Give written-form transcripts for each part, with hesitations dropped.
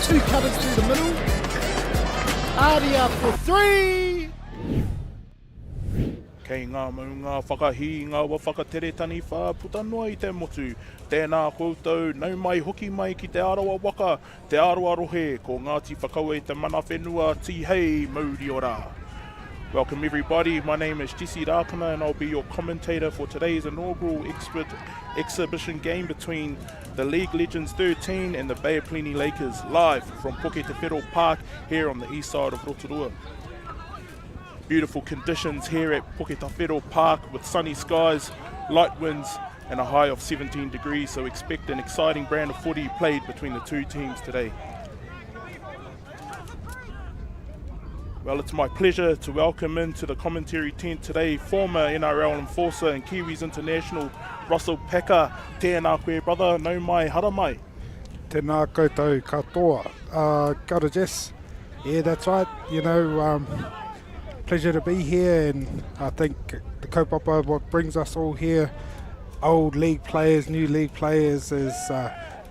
2 cutters through the middle. Aria for 3. Kei ngā maunga whakahinga wa whakatere tani wha puta noa I te motu. Tēnā koutou, nau mai hoki mai ki te arawa waka, te arawa rohe, ko Ngāti Whakaue te mana whenua, tihei mauri ora. Welcome everybody, my name is Jesse Rakana and I'll be your commentator for today's inaugural exhibition game between the League Legends 13 and the Bay of Plenty Lakers, live from Poke Te Whero Park here on the east side of Rotorua. Beautiful conditions here at Poke Te Whero Park with sunny skies, light winds and a high of 17 degrees, so expect an exciting brand of footy played between the two teams today. Well, it's my pleasure to welcome into the commentary tent today former NRL enforcer and Kiwis International Russell Peka. Tēnā koe brother, nau mai, hara mai. Tēnā koutou katoa. Kia ora, Jess. Yeah, that's right. You know, pleasure to be here, and I think the kaupapa, what brings us all here, old league players, new league players, is,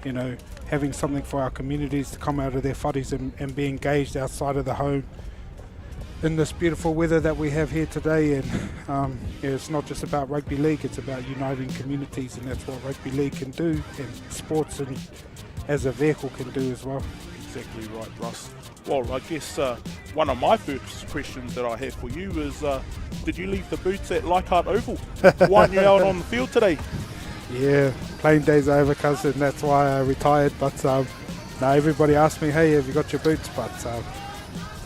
you know, having something for our communities to come out of their wharis and be engaged outside of the home in this beautiful weather that we have here today. And yeah, it's not just about rugby league, it's about uniting communities, and that's what rugby league can do, and sports and as a vehicle can do as well. Exactly right, Russ. Well, I guess one of my first questions that I have for you is, did you leave the boots at Leichhardt Oval? Why aren't you out on the field today? Yeah, playing days are over, cousin, that's why I retired. But no, everybody asked me, hey, have you got your boots? But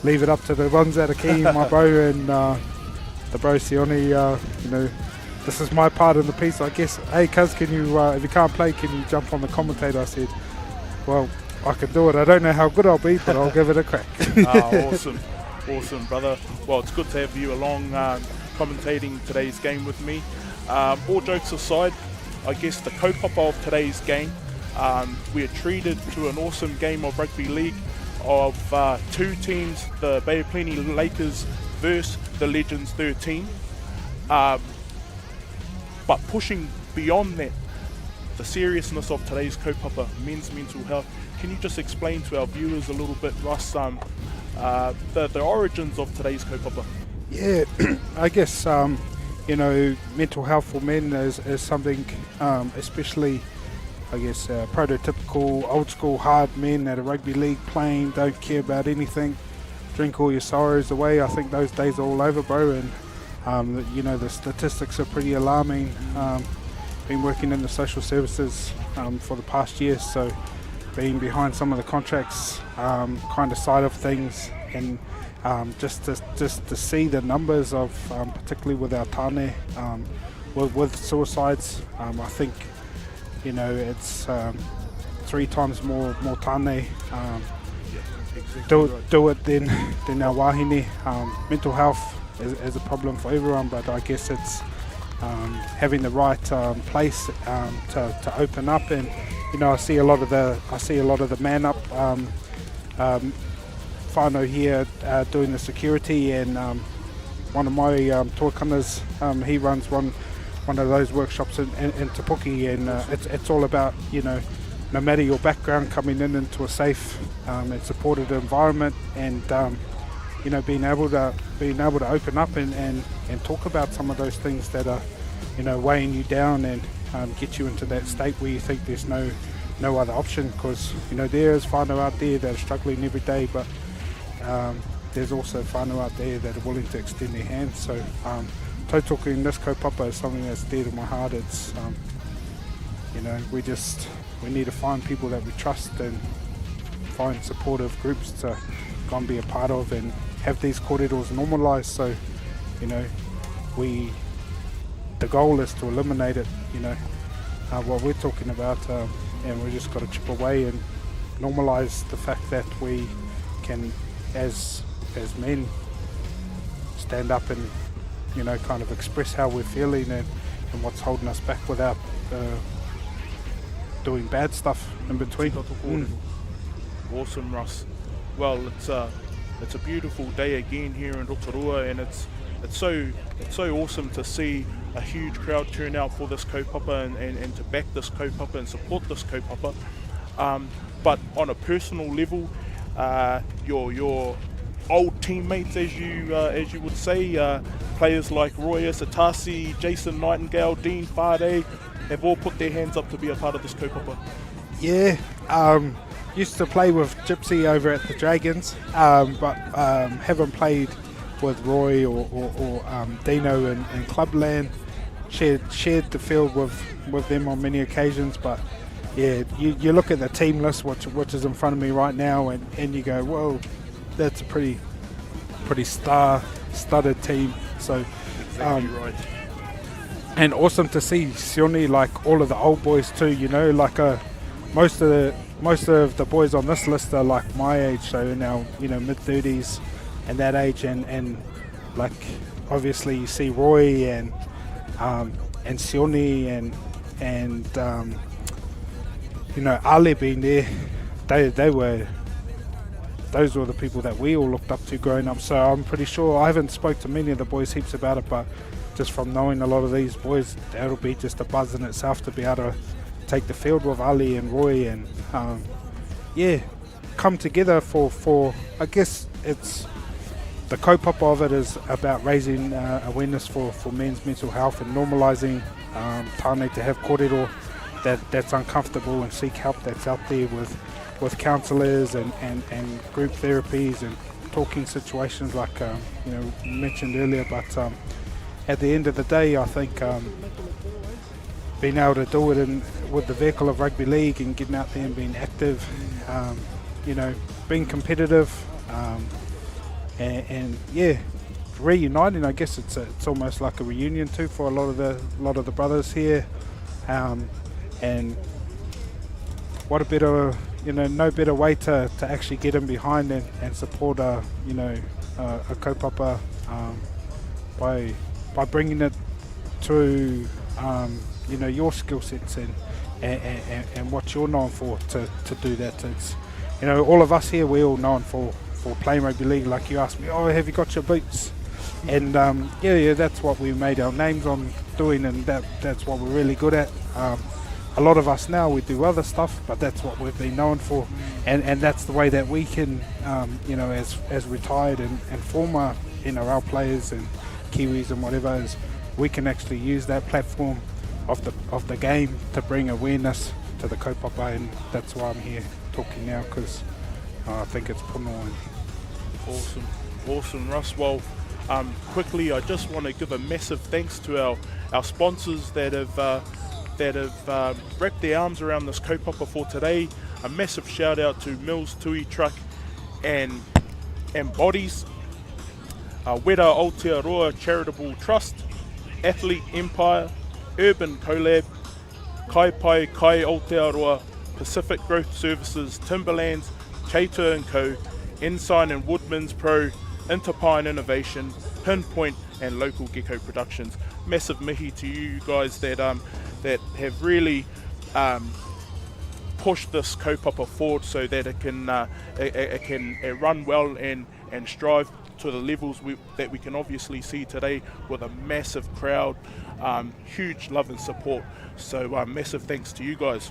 leave it up to the ones that are keen, my bro and the bro Sione. You know, this is my part of the piece, I guess. Hey, cuz, can you, if you can't play, can you jump on the commentator? I said, well, I can do it. I don't know how good I'll be, but I'll give it a crack. Awesome. Awesome, brother. Well, it's good to have you along commentating today's game with me. All jokes aside, I guess the kaupapa of today's game, we are treated to an awesome game of rugby league of two teams, the Bay of Plenty Lakers versus the Legends 13. But pushing beyond that, the seriousness of today's kaupapa, men's mental health, can you just explain to our viewers a little bit, Russ, the origins of today's kaupapa? Yeah, I guess, you know, mental health for men is something, especially, I guess, prototypical, old school, hard men at a rugby league playing, don't care about anything, drink all your sorrows away. I think those days are all over, bro, and, you know, the statistics are pretty alarming. Been working in the social services for the past year, so being behind some of the contracts kind of side of things, and just to see the numbers of particularly with our tāne with suicides, I think, you know, it's 3 times more tāne do it than our wahine. Mental health is a problem for everyone, but I guess it's having the right place to open up. And you know, I see a lot of the man up whānau here doing the security, and one of my tuakanas, he runs one of those workshops in Te Puke, and it's all about, you know, no matter your background, coming into a safe and supported environment, and you know, being able to open up and talk about some of those things that are, you know, weighing you down, and get you into that state where you think there's no other option, because, you know, there is whānau out there that are struggling every day, but there's also whānau out there that are willing to extend their hands. So tautoko in this kaupapa is something that's dear to my heart. It's you know, we need to find people that we trust and find supportive groups to go and be a part of, and have these corridors normalised. So, you know, the goal is to eliminate it, you know, what we're talking about, and we just got to chip away and normalise the fact that we can, as men, stand up and, you know, kind of express how we're feeling and what's holding us back without doing bad stuff in between. Awesome, Russ. Well, it's a beautiful day again here in Rotorua, and it's so awesome to see a huge crowd turn out for this kaupapa and to back this kaupapa and support this kaupapa. But on a personal level, your old teammates, as you would say, players like Roy Asatasi, Jason Nightingale, Dean Farday, have all put their hands up to be a part of this kaupapa. Yeah, used to play with Gypsy over at the Dragons, but haven't played with Roy or Dino in Clubland. Shared the field with them on many occasions, but yeah, you look at the team list, which is in front of me right now, and you go, whoa, that's a pretty star-studded team. So, Exactly right. and awesome to see Sione, like all of the old boys too. You know, like most of the boys on this list are like my age, so now mid-30s and that age, and like obviously you see Roy and Sione and Ali being there. Those were the people that we all looked up to growing up. So I'm pretty sure, I haven't spoke to many of the boys heaps about it, but just from knowing a lot of these boys, that'll be just a buzz in itself to be able to take the field with Ali and Roy and come together for I guess it's the kaupapa of it is about raising awareness for men's mental health and normalising tāne to have kōrero that's uncomfortable and seek help that's out there with counsellors and group therapies and talking situations like mentioned earlier. But at the end of the day, I think being able to do it with the vehicle of rugby league and getting out there and being active, being competitive, and reuniting. I guess it's almost like a reunion too for a lot of the brothers here, and what a better no better way to actually get in behind and support a kaupapa by bringing it to your skill sets and what you're known for to do that. It's all of us here, we're all known for playing rugby league. Like you asked me, have you got your boots? And that's what we made our names on doing, and that's what we're really good at. A lot of us now, we do other stuff, but that's what we've been known for, and that's the way that we can, as retired and former NRL players and Kiwis and whatever, is we can actually use that platform of the game to bring awareness to the kaupapa, and that's why I'm here talking now, because I think it's pono. Awesome, Russ. Well, quickly, I just want to give a massive thanks to our sponsors that have wrapped their arms around this kaupapa for today. A massive shout out to Mills Tui Truck and Bodies, Wera Aotearoa Charitable Trust, Athlete Empire, Urban Collab, Kai Pai Kai Aotearoa, Pacific Growth Services, Timberlands, Cater & Co, Ensign and Woodman's Pro, Interpine Innovation, Pinpoint and local Gecko Productions. Massive mihi to you guys that have really pushed this kaupapa forward so that it can run well and strive to the levels that we can obviously see today with a massive crowd, huge love and support. So massive thanks to you guys.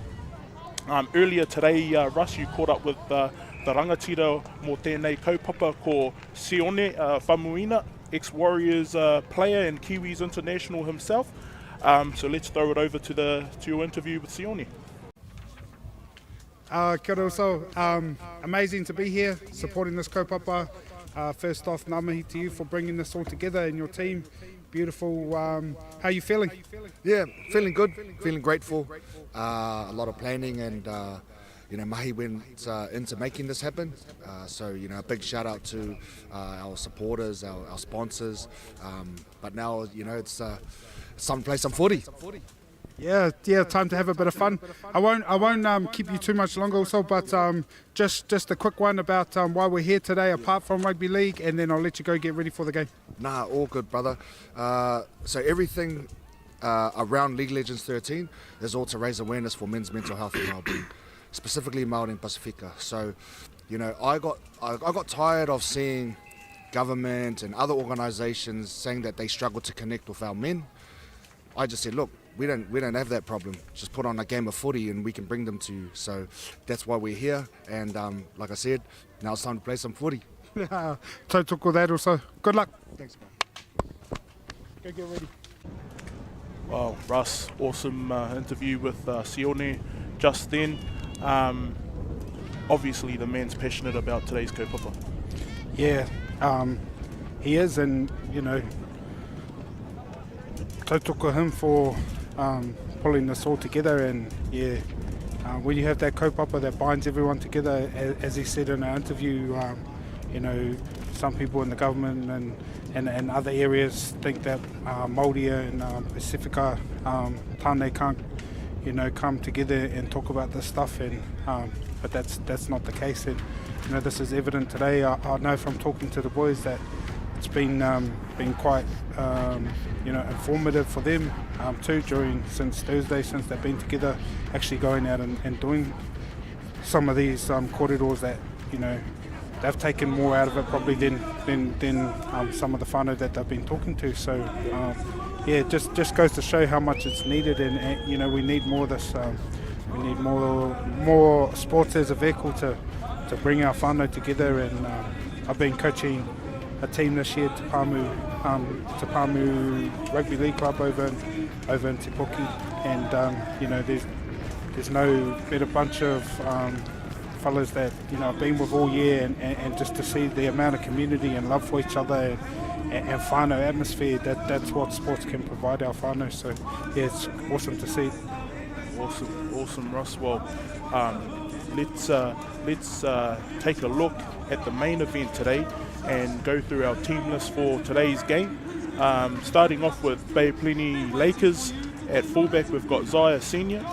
Earlier today, Russ, you caught up with the rangatira mō tēnei kaupapa ko Sione Famuina, ex-Warriors player and Kiwis international himself. So let's throw it over to your interview with Sione. Kia ora so, amazing to be here supporting this kaupapa. First off, ngā mihi to you for bringing this all together in your team. Beautiful. How are you feeling? Yeah, feeling good, feeling grateful. A lot of planning and mahi went into making this happen. So a big shout out to our supporters, our sponsors. But now it's some play some footy. Yeah, time to have a bit of fun. I won't keep you too much longer also, but just a quick one about why we're here today apart from rugby league, and then I'll let you go get ready for the game. Nah, all good, brother. So everything around League Legends 13 is all to raise awareness for men's mental health and wellbeing, specifically Māori and Pasifika. So, I got tired of seeing government and other organisations saying that they struggle to connect with our men. I just said, look, we don't have that problem. Just put on a game of footy and we can bring them to you. So that's why we're here. And like I said, now it's time to play some footy. So took all that also. Good luck. Thanks, man. Go get ready. Well, Russ, awesome interview with Sione just then. Obviously, the man's passionate about today's kaupapa. Yeah, he is, and you know, tautoko him for pulling this all together. And yeah, when you have that kaupapa that binds everyone together, as he said in our interview, you know, some people in the government and other areas think that Māori and Pacifica tāne can't, you know, come together and talk about this stuff, and but that's not the case. And you know, this is evident today. I know from talking to the boys that it's been quite you know, informative for them too since Thursday, since they've been together, actually going out and doing some of these corridors that, you know, they've taken more out of it probably than some of the whānau that they've been talking to. So yeah, just goes to show how much it's needed, and you know, we need more of this. We need more sports as a vehicle to bring our whānau together. And I've been coaching a team this year, Te Pāmu Rugby League Club over in Te Puki, and you know, there's no better bunch of fellas that, you know, I've been with all year, and just to see the amount of community and love for each other and whānau atmosphere, that's what sports can provide our whānau. So yeah, it's awesome to see. Awesome, Russ. Well, let's take a look at the main event today and go through our team list for today's game. Starting off with Bay Plenty Lakers. At fullback, we've got Zaya Senior.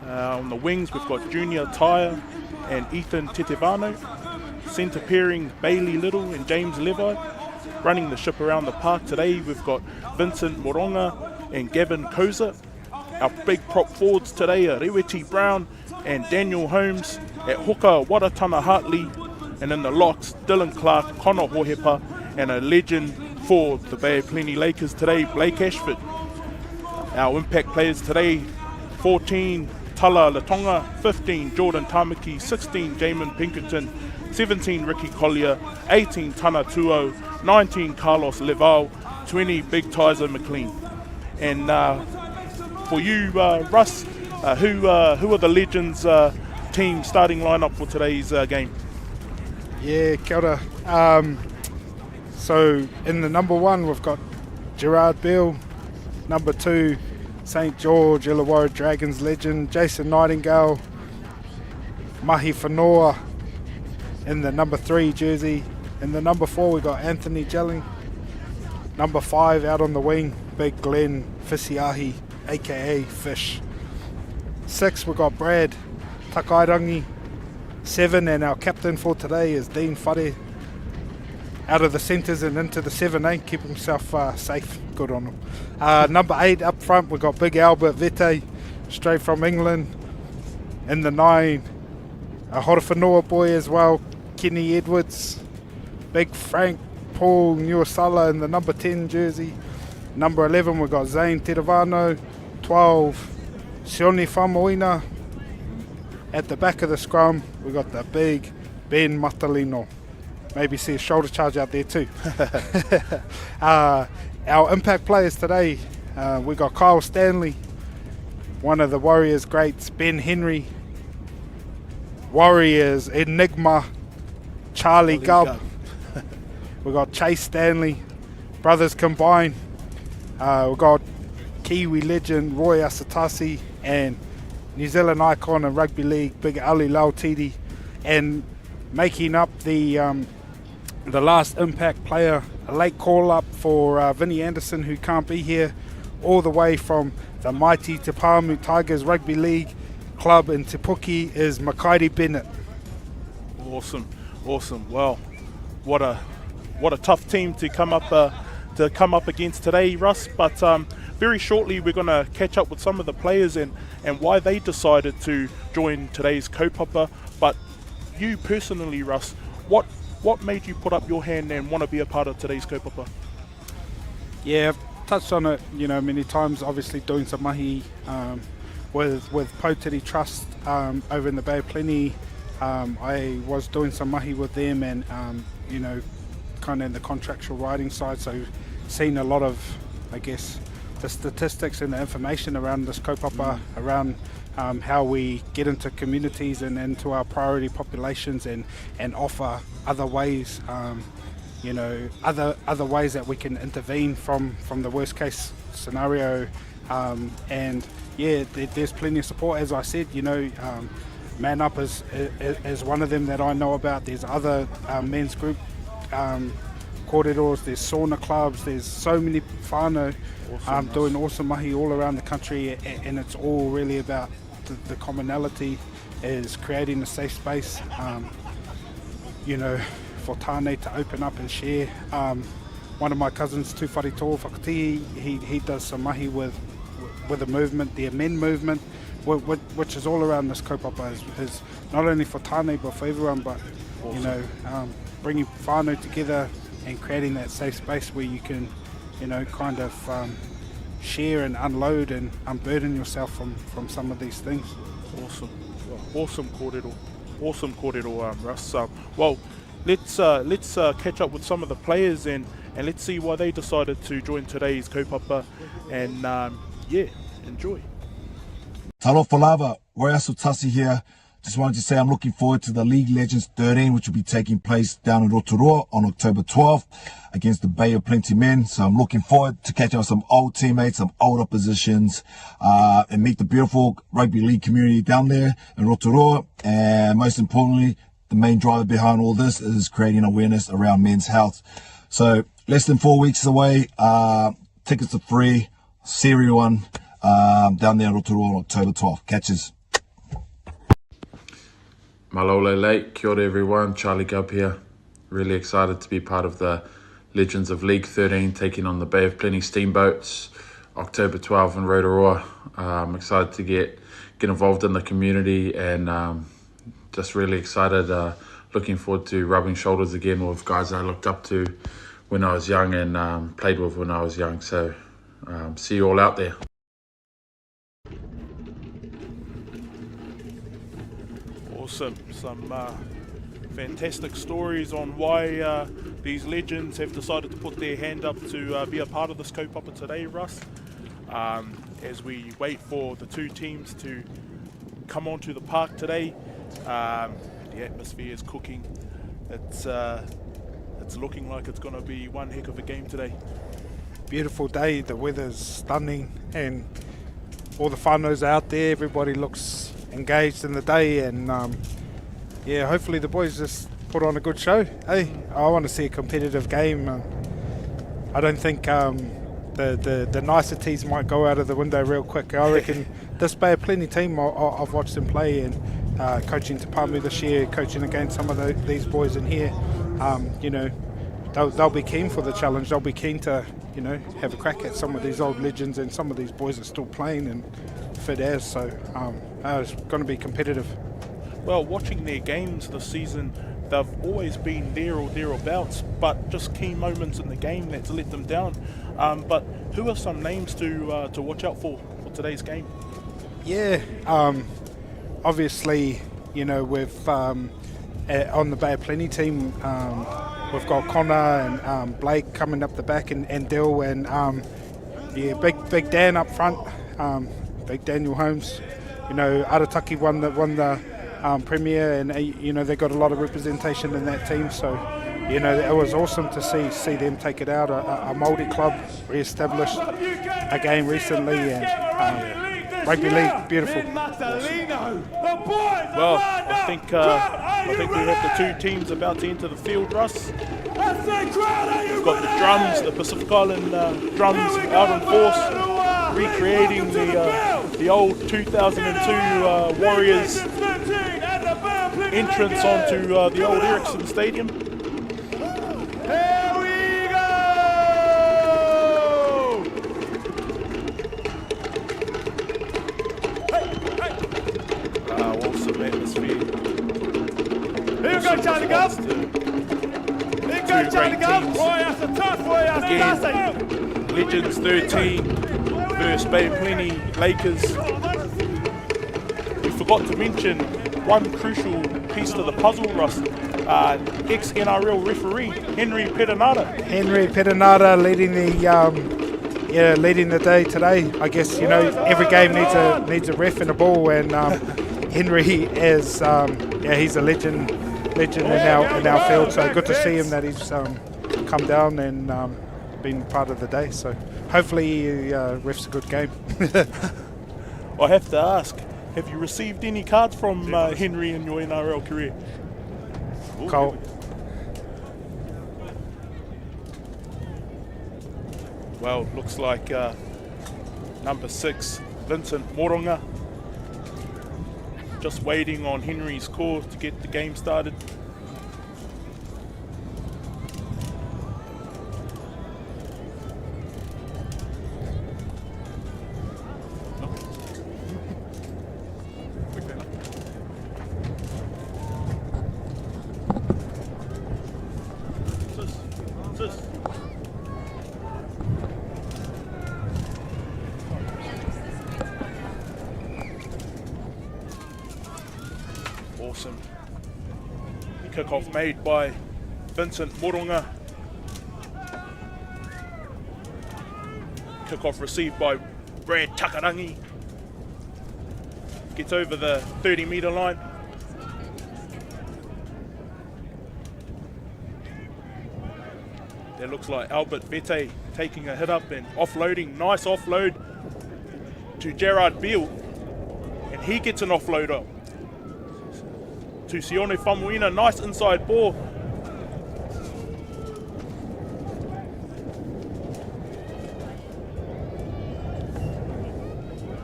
On the wings, we've got Junior Tyre and Ethan Tetevano. Centre pairing, Bailey Little and James Levi. Running the ship around the park today, we've got Vincent Moronga and Gavin Koza. Our big prop forwards today are Reweti Brown and Daniel Holmes. At hooker, Waratana Hartley. And in the locks, Dylan Clark, Connor Hohepa, and a legend for the Bay of Plenty Lakers today, Blake Ashford. Our impact players today, 14, Tala Latonga, 15, Jordan Tamaki, 16, Jamin Pinkerton, 17, Ricky Collier, 18, Tana Tuo, 19, Carlos Leval, 20, Big Tizer McLean. And for you, Russ, who are the Legends team starting lineup for today's game? Yeah, kia ora. So in the number one, we've got Gerard Beale. Number two, St. George Illawarra Dragons legend Jason Nightingale. Mahi Whanoa in the number 3 jersey. In the number 4, we got Anthony Jelling. Number 5, out on the wing, Big Glenn Fisiahi, aka Fish. 6, we got Brad Takairangi. 7, and our captain for today is Dean Whare. Out of the centres and into the 7-8, keep himself safe. Good on him. Number 8 up front, we've got Big Albert Vete, straight from England. In the 9, a Horowhanoa boy as well, Kenny Edwards. Big Frank Paul Nuasala in the number 10 jersey. Number 11, we've got Zane Teravano. 12, Sione Famoina. At the back of the scrum, we got the big Ben Matalino. Maybe see a shoulder charge out there too. Our impact players today, we got Kyle Stanley, one of the Warriors greats, Ben Henry, Warriors Enigma, Charlie Gubb. We got Chase Stanley, brothers combined. We got Kiwi legend Roy Asatasi and New Zealand icon in rugby league, Big Ali Lautiti, and making up the last impact player, a late call-up for Vinnie Anderson, who can't be here, all the way from the mighty Te Pāmu Tigers Rugby League club in Te Puki, is Makairi Bennett. Awesome. Well, what a tough team to come up against today, Russ. But very shortly, we're going to catch up with some of the players and why they decided to join today's kaupapa. But you personally, Russ, what made you put up your hand and want to be a part of today's kaupapa? Yeah, touched on it, many times. Obviously, doing some mahi with Potiri Trust over in the Bay of Plenty. I was doing some mahi with them, and kind of in the contractual writing side. So, seen a lot of, I guess, the statistics and the information around this kaupapa, around how we get into communities and into our priority populations, and offer other ways. Other ways that we can intervene from the worst case scenario, and there's plenty of support. As I said, Man Up is one of them that I know about. There's other men's group corridors, there's sauna clubs, there's so many whānau doing awesome mahi all around the country, and it's all really about the commonality is creating a safe space. For tāne to open up and share. One of my cousins, Tūwhare Tō Whakatihi, he does some mahi with a movement, the Amend movement, which is all around this kaupapa, is not only for tāne but for everyone, but bringing whānau together and creating that safe space where you can, kind of share and unload and unburden yourself from some of these things. Awesome kōrero. Awesome kōrero, Russ. Let's catch up with some of the players and let's see why they decided to join today's kaupapa, and enjoy. Talofa lava, Royasu Tasi here. Just wanted to say I'm looking forward to the League Legends 13, which will be taking place down in Rotorua on October 12th against the Bay of Plenty men. So I'm looking forward to catching up with some old teammates, some old oppositions, and meet the beautiful rugby league community down there in Rotorua. And most importantly, the main driver behind all this is creating awareness around men's health. So less than 4 weeks away, tickets are free, Series 1, down there in Rotorua on October 12th. Catches. Malole late, kia ora everyone, Charlie Gubb here. Really excited to be part of the Legends of League 13 taking on the Bay of Plenty Steamboats, October 12th in Rotorua. I'm excited to get involved in the community, and just really excited, looking forward to rubbing shoulders again with guys I looked up to when I was young and played with when I was young. So see you all out there. Awesome. Some fantastic stories on why these legends have decided to put their hand up to be a part of this kaupapa today, Russ. As we wait for the two teams to come onto the park today, the atmosphere is cooking. It's looking like it's going to be one heck of a game today. Beautiful day, the weather's stunning, and all the whānau's out there. Everybody looks engaged in the day, and hopefully the boys just put on a good show. Hey, I want to see a competitive game. I don't think the niceties might go out of the window real quick. I reckon this Bay of Plenty team, I've watched them play, and coaching Te Pāmu this year, coaching against some of these boys in here, they'll be keen for the challenge. They'll be keen to have a crack at some of these old legends, and some of these boys are still playing and fit as, so it's going to be competitive. Well, watching their games this season, they've always been there or thereabouts, but just key moments in the game that's let them down. But who are some names to watch out for today's game? Yeah, obviously, we've on the Bay of Plenty team, we've got Connor and Blake coming up the back, and Dill, and Big Dan up front, Big Daniel Holmes. Arataki won the Premier, and they got a lot of representation in that team. So it was awesome to see them take it out. A Māori club re-established again recently, and rugby league, beautiful. Well, I think we have the two teams about to enter the field, Russ. We've got the drums, the Pacific Island drums out in force, recreating the old 2002 Warriors entrance onto the old Ericsson Stadium. Here we go! Awesome atmosphere. Here you go, Charlie Gubb! Here you go, Charlie Gubb! Boy, that's a tough boy, that's Legends 13 versus Bay of Plenty Lakers. We forgot to mention one crucial piece to the puzzle, Russ. Ex-NRL referee Henry Perenara. Henry Perenara leading the day today. I guess every game needs a ref and a ball, and Henry is he's a legend in our field. So good to see him that he's come down and been part of the day. So hopefully he refs a good game. I have to ask, have you received any cards from Henry in your NRL career? Cole. Well, looks like number 6, Vincent Moronga, just waiting on Henry's call to get the game started. Awesome. Kickoff made by Vincent Moronga. Kickoff received by Brad Takarangi. Gets over the 30-metre line. It looks like Albert Vete taking a hit up and offloading. Nice offload to Gerard Beale. And he gets an offload up to Sione Famuina. Nice inside ball.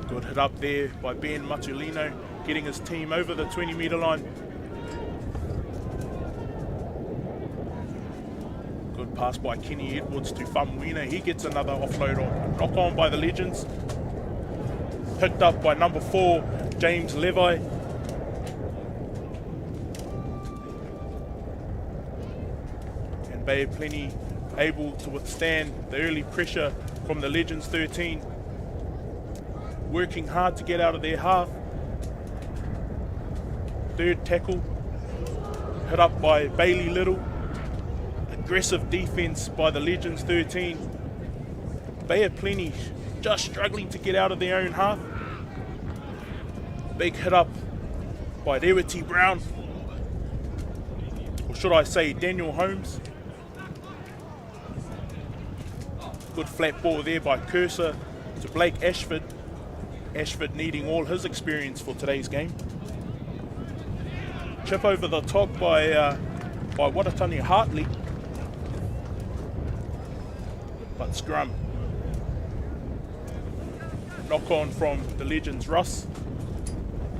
Good hit up there by Ben Matulino, getting his team over the 20-metre line. Good pass by Kenny Edwards to Famuina. He gets another offload on. Knock on by the Legends. Picked up by number 4, James Levi. Bay of Plenty able to withstand the early pressure from the Legends 13. Working hard to get out of their half. Third tackle, hit up by Bailey Little. Aggressive defense by the Legends 13. Bay of Plenty just struggling to get out of their own half. Big hit up by Rewiti Brown. Or should I say Daniel Holmes. Good flat ball there by Cursor to Blake Ashford. Ashford needing all his experience for today's game. Chip over the top by Watatani Hartley. But scrum. Knock on from the Legends Russ.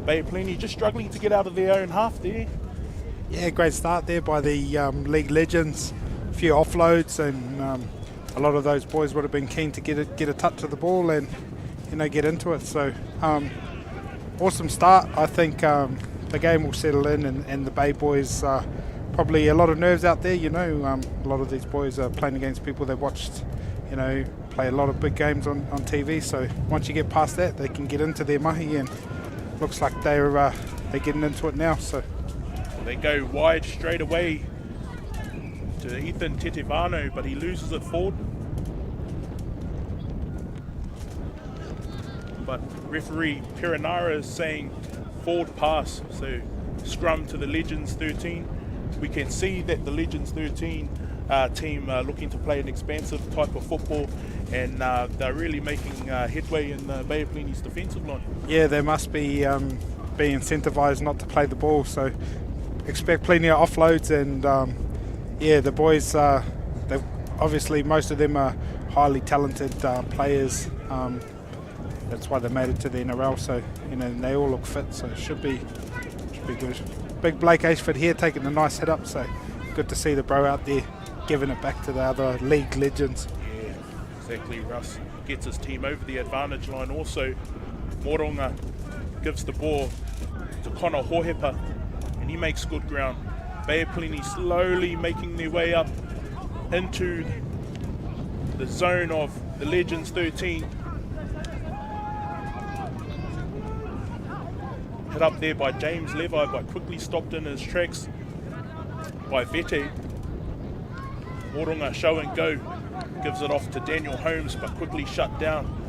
Bay of Plenty just struggling to get out of their own half there. Yeah, great start there by the League Legends. A few offloads, and a lot of those boys would have been keen to get a touch of the ball and get into it. So awesome start. I think the game will settle in, and the Bay boys probably a lot of nerves out there. A lot of these boys are playing against people they've watched play a lot of big games on TV. So once you get past that, they can get into their mahi, and looks like they're getting into it now. So they go wide straight away to Ethan Tetevano, but he loses it forward. But referee Perenara is saying forward pass, so scrum to the Legends 13. We can see that the Legends 13 team are looking to play an expansive type of football, and they're really making headway in the Bay of Plenty's defensive line. Yeah, they must be being incentivised not to play the ball, so expect plenty of offloads, and the boys, obviously most of them are highly talented players. That's why they made it to the NRL, so they all look fit, so it should be good. Big Blake Ashford here taking a nice hit up, so good to see the bro out there giving it back to the other League Legends. Yeah, exactly. Russ gets his team over the advantage line also. Moronga gives the ball to Connor Hohepa, and he makes good ground. Bay of Plenty slowly making their way up into the zone of the the Legends 13. Hit up there by James Levi, but quickly stopped in his tracks by Vete. Moronga show and go, gives it off to Daniel Holmes, but quickly shut down.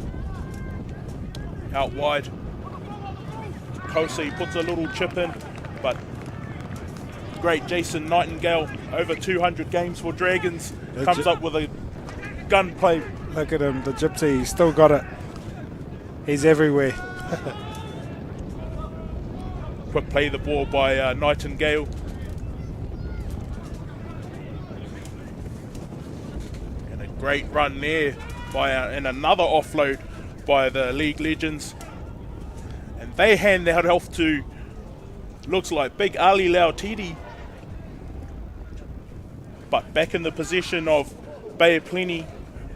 Out wide. Kosei puts a little chip in, but great Jason Nightingale, over 200 games for Dragons, comes up with a gunplay. Look at him, the gypsy, he's still got it. He's everywhere. Quick play the ball by Nightingale. And a great run there by and another offload by the League Legends. And they hand that off to, looks like Big Ali Lautiti. But back in the possession of Bay of Plenty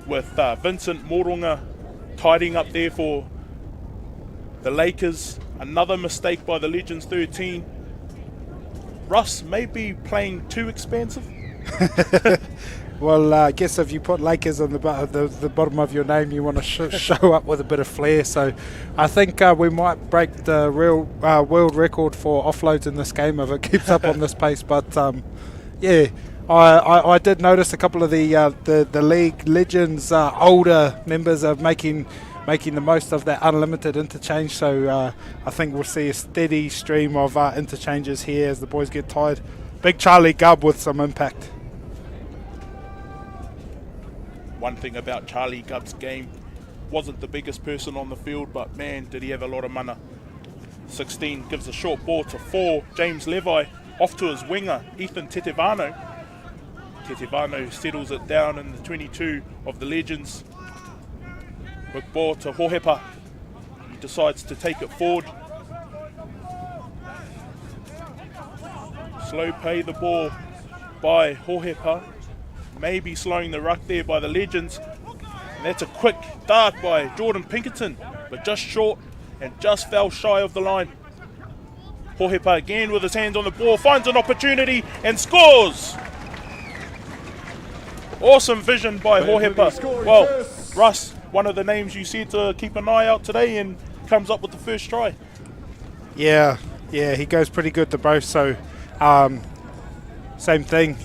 with Vincent Moronga tidying up there for the Lakers. Another mistake by the Legends 13. Russ may be playing too expansive. Well, I guess if you put Lakers on the bottom of your name, you want to show up with a bit of flair. So I think we might break the real world record for offloads in this game if it keeps up on this pace. But yeah, I did notice a couple of the League Legends older members are making the most of that unlimited interchange. So I think we'll see a steady stream of interchanges here as the boys get tired. Big Charlie Gubb with some impact. One thing about Charlie Gubb's game, wasn't the biggest person on the field, but man, did he have a lot of mana. 16 gives a short ball to 4. James Levi off to his winger, Ethan Tetevano. Tetevano settles it down in the 22 of the Legends. Quick ball to Hohepa. He decides to take it forward. Slow play the ball by Hohepa. Maybe slowing the ruck there by the Legends. And that's a quick dart by Jordan Pinkerton, but just short and just fell shy of the line. Hohepa again with his hands on the ball, finds an opportunity and scores! Awesome vision by Hohepa. Well, Russ, one of the names you said to keep an eye out today, and comes up with the first try. Yeah, he goes pretty good to both. So same thing.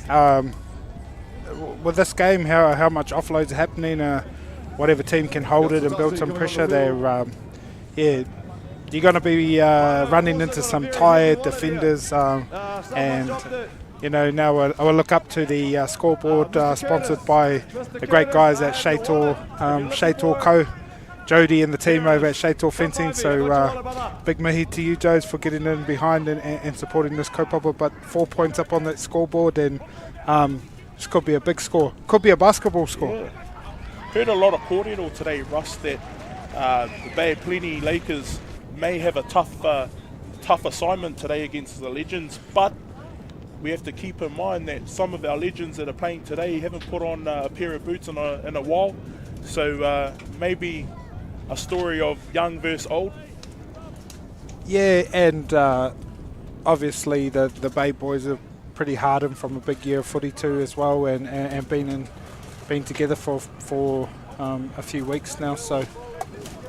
With this game, how much offloads are happening, whatever team can hold it and build some pressure, they're you're going to be running into some tired defenders, and you know, now I will look up to the scoreboard sponsored by the great guys at Shator Co. Jody and the team over at Shator Fencing. So big mihi to you, Joes, for getting in behind and supporting this kaupapa. But 4 points up on that scoreboard, and this could be a big score. Could be a basketball score. Yeah. Heard a lot of kōrero today, Russ, that the Bay of Plenty Lakers may have a tough assignment today against the Legends, but we have to keep in mind that some of our Legends that are playing today haven't put on a pair of boots in a while. So maybe a story of young versus old. Yeah, and obviously the Bay boys are pretty hardened from a big year of footy too as well, and been together for a few weeks now. So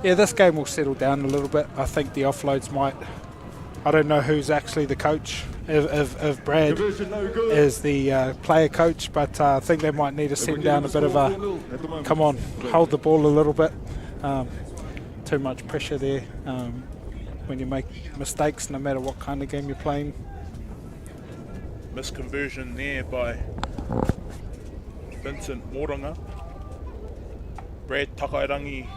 yeah, this game will settle down a little bit. I think the offloads might. I don't know who's actually the coach, if Brad is the player coach, but I think they might need to send down a bit of a come on, hold the ball a little bit. Too much pressure there when you make mistakes, no matter what kind of game you're playing. Misconversion there by Vincent Moronga. Brad Takairangi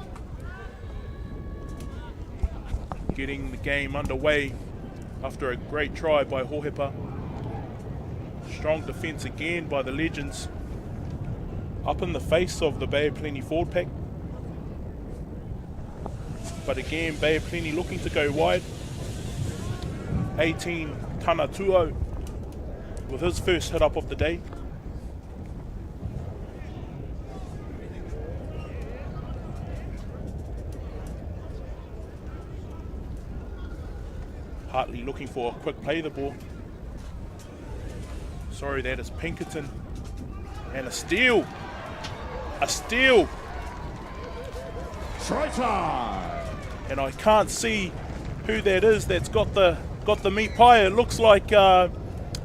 getting the game underway after a great try by Hohepa. Strong defence again by the Legends. Up in the face of the Bay of Plenty forward pack. But again, Bay of Plenty looking to go wide. 18 Tana Tuo with his first hit up of the day. Hartley looking for a quick play the ball. Sorry, that is Pinkerton. And a steal. A steal Try time. And I can't see who that is that's got the meat pie. It looks like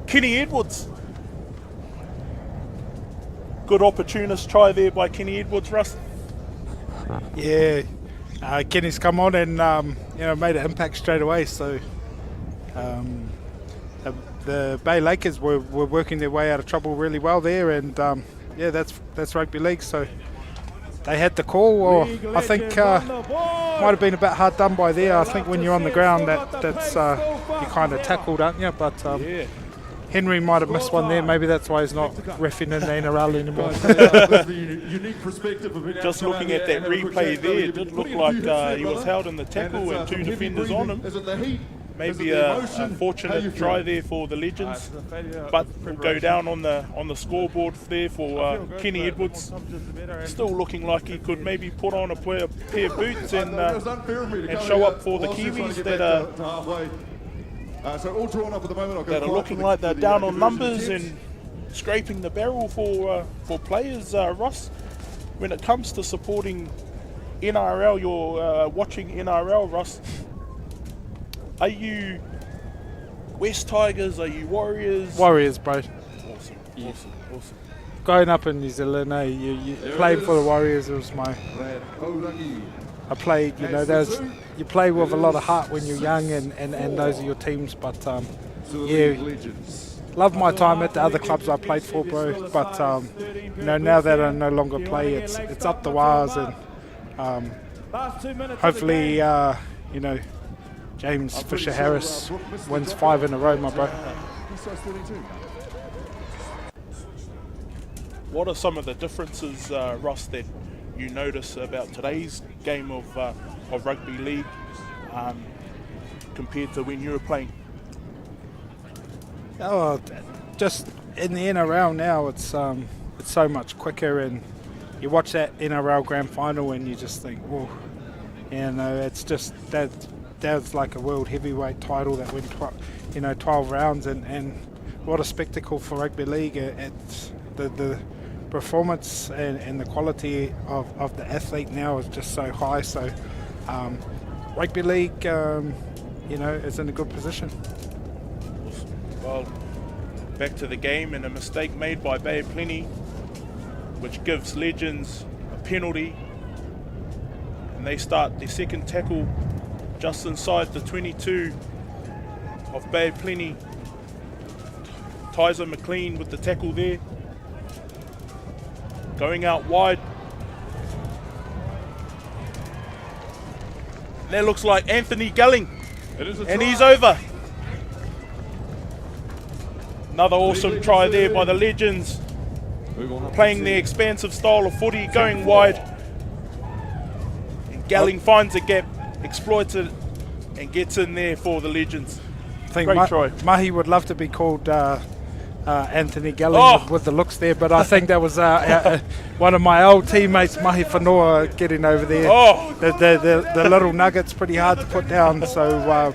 Kenny Edwards. Good opportunist try there by Kenny Edwards, Russ. Yeah, Kenny's come on and made an impact straight away. So the Bay Lakers were working their way out of trouble really well there, and yeah, that's rugby league. So they had the call, or I think might have been a bit hard done by there. I think when you're on the ground, that's you kind of tackled, aren't you? But Yeah. Henry might have missed one there. Maybe that's why he's not reffing in the NRL anymore. Just looking at that replay there, it did look like he was held in the tackle and two defenders on him. Maybe a fortunate try there for the Legends, but will go down on the scoreboard there for Kenny Edwards. Still looking like he could maybe put on a pair of boots and show up for the Kiwis that are looking like they're down on numbers and scraping the barrel for players. Ross, when it comes to supporting NRL, you're watching NRL, Ross. Are you West Tigers? Are you Warriors? Warriors, bro. Awesome. Growing up in New Zealand, you playing for the Warriors. It was my. I played, you play with a lot of heart when you're young, and those are your teams. But yeah, love my time at the other clubs I played for, bro. But now that I no longer play, it's up the wires, and hopefully, James Fisher Harris wins 5 in a row, my bro. What are some of the differences, Ross, that you notice about today's game of rugby league compared to when you were playing? Oh, just in the NRL now, it's so much quicker, and you watch that NRL grand final and you just think, oh, it's just that's like a world heavyweight title that went 12 rounds, and what a spectacle for rugby league. It's the performance and the quality of the athlete now is just so high. So rugby league is in a good position. Well, back to the game, and a mistake made by Bay of Plenty, which gives Legends a penalty, and they start their second tackle just inside the 22 of Bay of Plenty. Tyser McLean with the tackle there. Going out wide. That looks like Anthony Gelling. And he's over. Another awesome try there by the Legends. Playing their expansive style of footy, going wide. And Gelling finds a gap, exploits it, and gets in there for the Legends. I think Great try. Mahi would love to be called Anthony Gelling with the looks there, but I think that was one of my old teammates, Mahi Whanua, getting over there. The little nugget's pretty hard to put down. So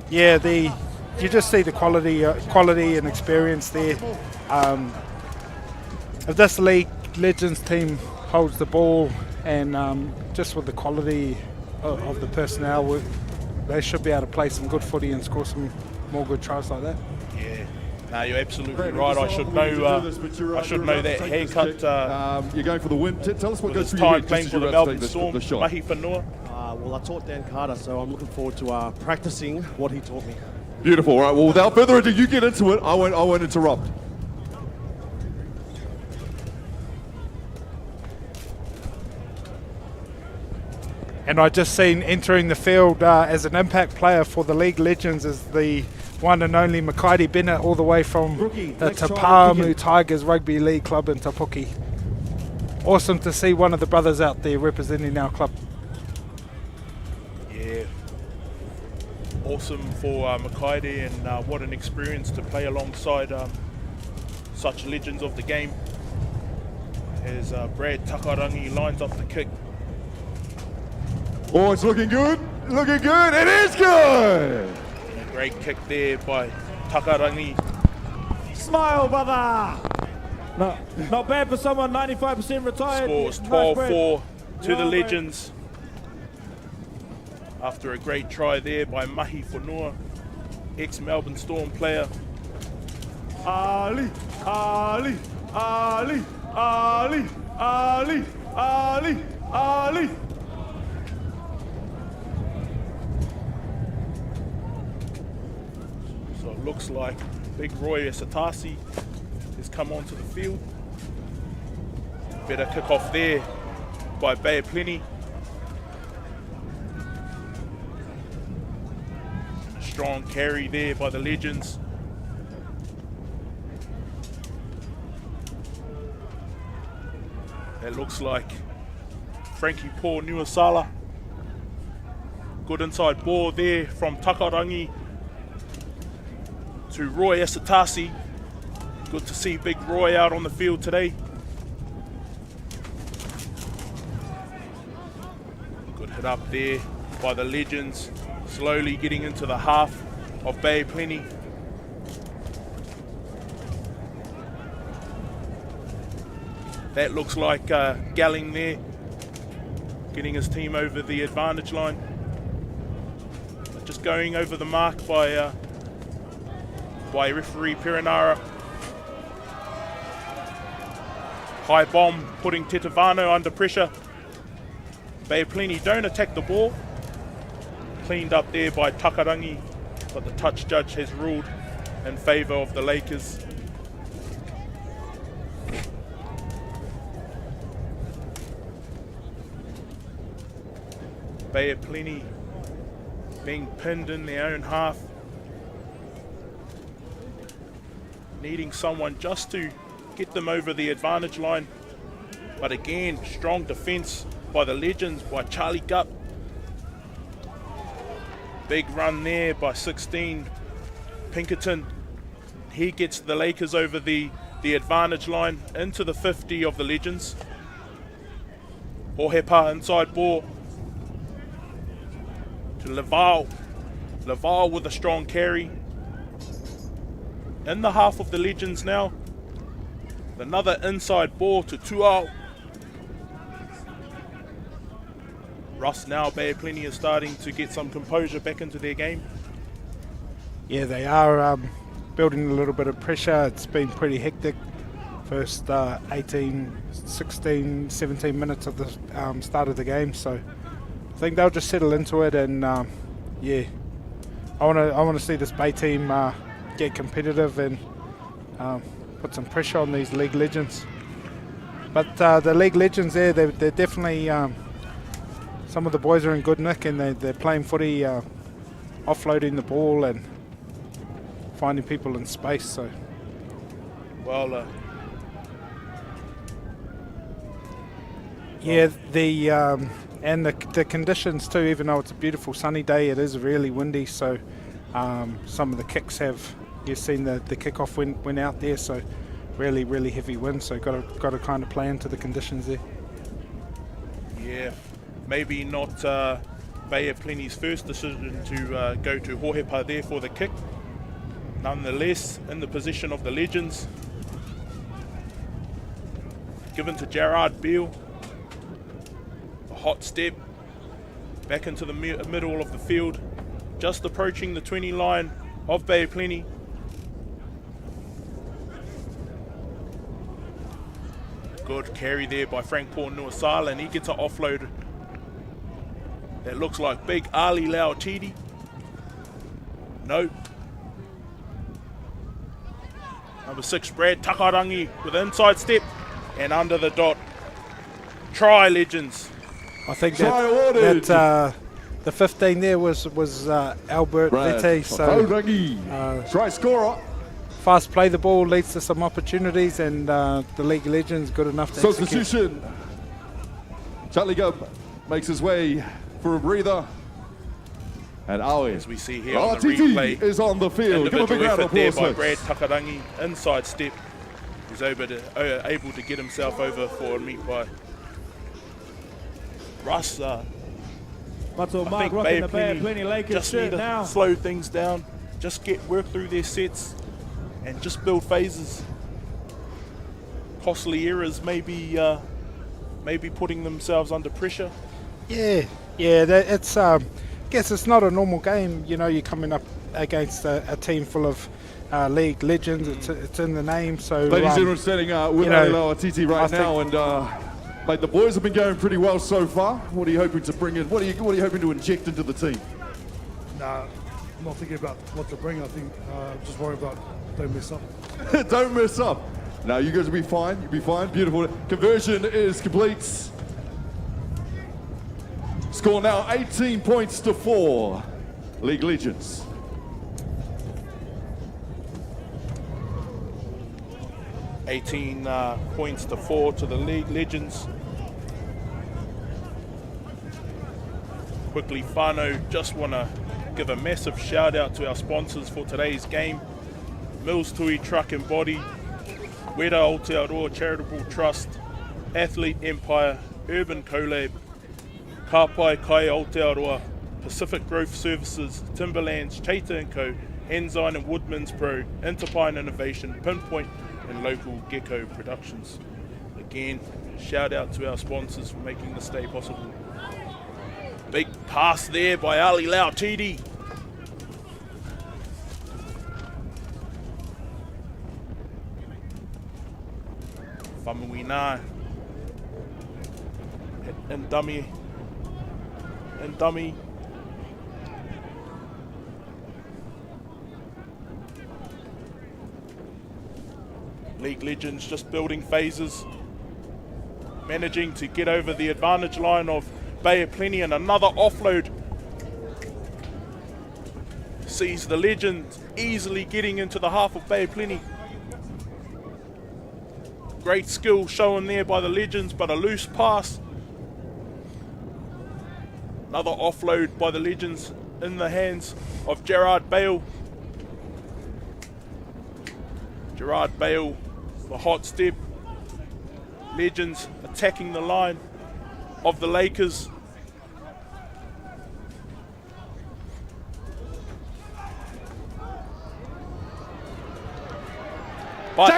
you just see the quality and experience there. If this league Legends team holds the ball, and just with the quality of the personnel, they should be able to play some good footy and score some more good tries like that. Yeah. No, you're absolutely right. I should know that haircut. You're going for the win. Tell us what goes through your time head playing just for as the you're Melbourne about to Storm. take the shot. Mahi Whanua. Well, I taught Dan Carter, so I'm looking forward to practicing what he taught me. Beautiful. All right. Well, without further ado, you get into it. I won't interrupt. And I just seen entering the field as an impact player for the League Legends is the one and only Makaiti Bennett, all the way from the Te Pāmu Tigers Rugby League Club in Tapuki. Awesome to see one of the brothers out there representing our club. Yeah. Awesome for Makaiti, and what an experience to play alongside such legends of the game. As Brad Takarangi lines up the kick. Oh, it's looking good. Looking good. It is good. And a great kick there by Takarangi. Smile, brother. No, not bad for someone 95% retired. Scores 12-4 to the Legends. after a great try there by Mahi Whanua, ex-Melbourne Storm player. Ali, Ali, Ali, Ali, Ali, Ali, Ali. So it looks like Big Roy Asatasi has come onto the field. Better kick off there by Bay of Plenty. A strong carry there by the Legends. It looks like Frankie Paul Nuasala. Good inside ball there from Takarangi to Roy Asatasi. Good to see Big Roy out on the field today. Good hit up there by the Legends. Slowly getting into the half of Bay Plenty. That looks like Galling there, getting his team over the advantage line. Just going over the mark by referee Perenara. High bomb putting Tetavano under pressure. Bay Plenty don't attack the ball. Cleaned up there by Takarangi, but the touch judge has ruled in favour of the Lakers. Bay of Plenty being pinned in their own half. Needing someone just to get them over the advantage line. But again, strong defence by the Legends, by Charlie Gupp. Big run there by 16, Pinkerton. He gets the Lakers over the advantage line into the 50 of the Legends. Ohepa inside ball to Laval. Laval with a strong carry. In the half of the Legends now. Another inside ball to Tuao. Russ now, Bay of Plenty is starting to get some composure back into their game. Yeah, they are building a little bit of pressure. It's been pretty hectic. First 18, 16, 17 minutes of the start of the game. So I think they'll just settle into it, and yeah, I want to see this Bay team get competitive and put some pressure on these league legends. But the league legends there, they're definitely some of the boys are in good nick, and they're playing footy, offloading the ball and finding people in space. So well, yeah, and the conditions too, even though it's a beautiful sunny day, it is really windy, so some of the kicks have, you've seen the kickoff went out there, so really heavy wind, so got to kind of play into the conditions there. Yeah, maybe not Bay of Plenty's first decision to go to Hohepa there for the kick. Nonetheless, in the position of the Legends. Given to Gerard Beale. Hot step back into the middle of the field, just approaching the 20 line of Bay of Plenty. Good carry there by Frank Paul Nuasala, and he gets an offload. That looks like big Ali Lautiti. Nope. Number 6, Brad Takarangi with an inside step and under the dot. Try, Legends. I think that the 15 there was Albert Vete, so try scorer. Fast play the ball leads to some opportunities, and the league legends good enough to Substitution. Charlie Gupp makes his way for a breather, and Aoi, as we see here on the replay, is on the field. Give a big round of there applause. by Brad Takarangi, inside step. He's able to get himself over for a meet by Russ. I think Bay of Plenty just need to slow things down, just work through their sets, and just build phases. Costly errors maybe putting themselves under pressure. Yeah, it's guess it's not a normal game. You know, you're coming up against a team full of league legends. It's in the name. So, ladies and gentlemen, standing with 12th OCT right I now, and mate, the boys have been going pretty well so far. What are you hoping to bring in? What are you hoping to inject into the team? Nah, I'm not thinking about what to bring. I think just worry about don't mess up. Don't mess up. No, you guys will be fine. You'll be fine. Beautiful. Conversion is complete. Score now 18 points to 4. League Legends. Points to 4 to the League Legends. Quickly, Whānau, just want to give a massive shout out to our sponsors for today's game. Mills Tui Truck and Body, Wera Aotearoa Charitable Trust, Athlete Empire, Urban Collab, Kāpai Kai Aotearoa, Pacific Growth Services, Timberlands, Chater & Co, Enzyme and Woodman's Pro, Interpine Innovation, Pinpoint and local Gecko Productions. Again, shout out to our sponsors for making this day possible. Big pass there by Ali Lau Tidi. Whamuina. And dummy. League Legends just building phases, managing to get over the advantage line of Bay of Plenty, and another offload sees the Legends easily getting into the half of Bay of Plenty. Great skill shown there by the Legends, but a loose pass. Another offload by the Legends in the hands of Gerard Bale. Gerard Bale, the hot step. Legends attacking the line of the Lakers. But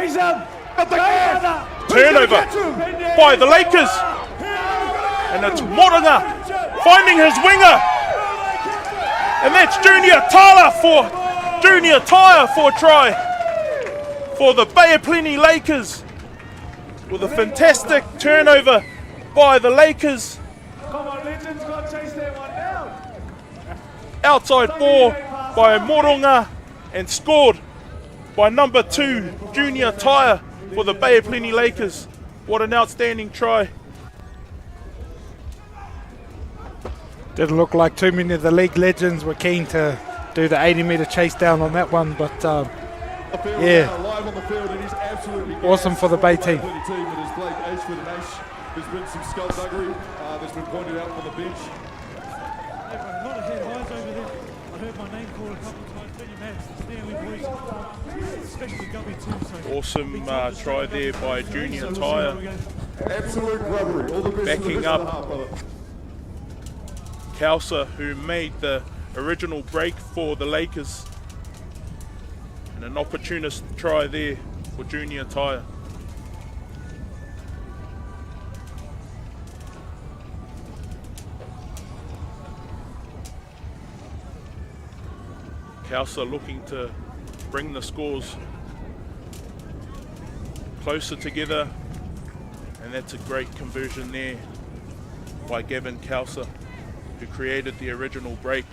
turnover by the Lakers. And it's Moringa finding his winger. And that's Junior Tyre for a try for the Bay of Plenty Lakers, with a fantastic turnover by the Lakers. Come on, Legends, got to chase that one down. Outside ball by Moringa and scored by number 2, Junior Tyre for the Bay of Plenty Lakers. What an outstanding try. Didn't look like too many of the League Legends were keen to do the 80-metre chase down on that one, but yeah, awesome for the Bay team. There's been some skullduggery that's been pointed out on the bench. A lot of head highs over there. I heard my name called a couple of times. Benny Max, Stanley boys, especially Gubby too. So awesome try there by Junior Tyre. Absolute rubbery. All the best backing up Kausa, who made the original break for the Lakers. And an opportunist try there for Junior Tyre. Kausa looking to bring the scores closer together, and that's a great conversion there by Gavin Kausa, who created the original break.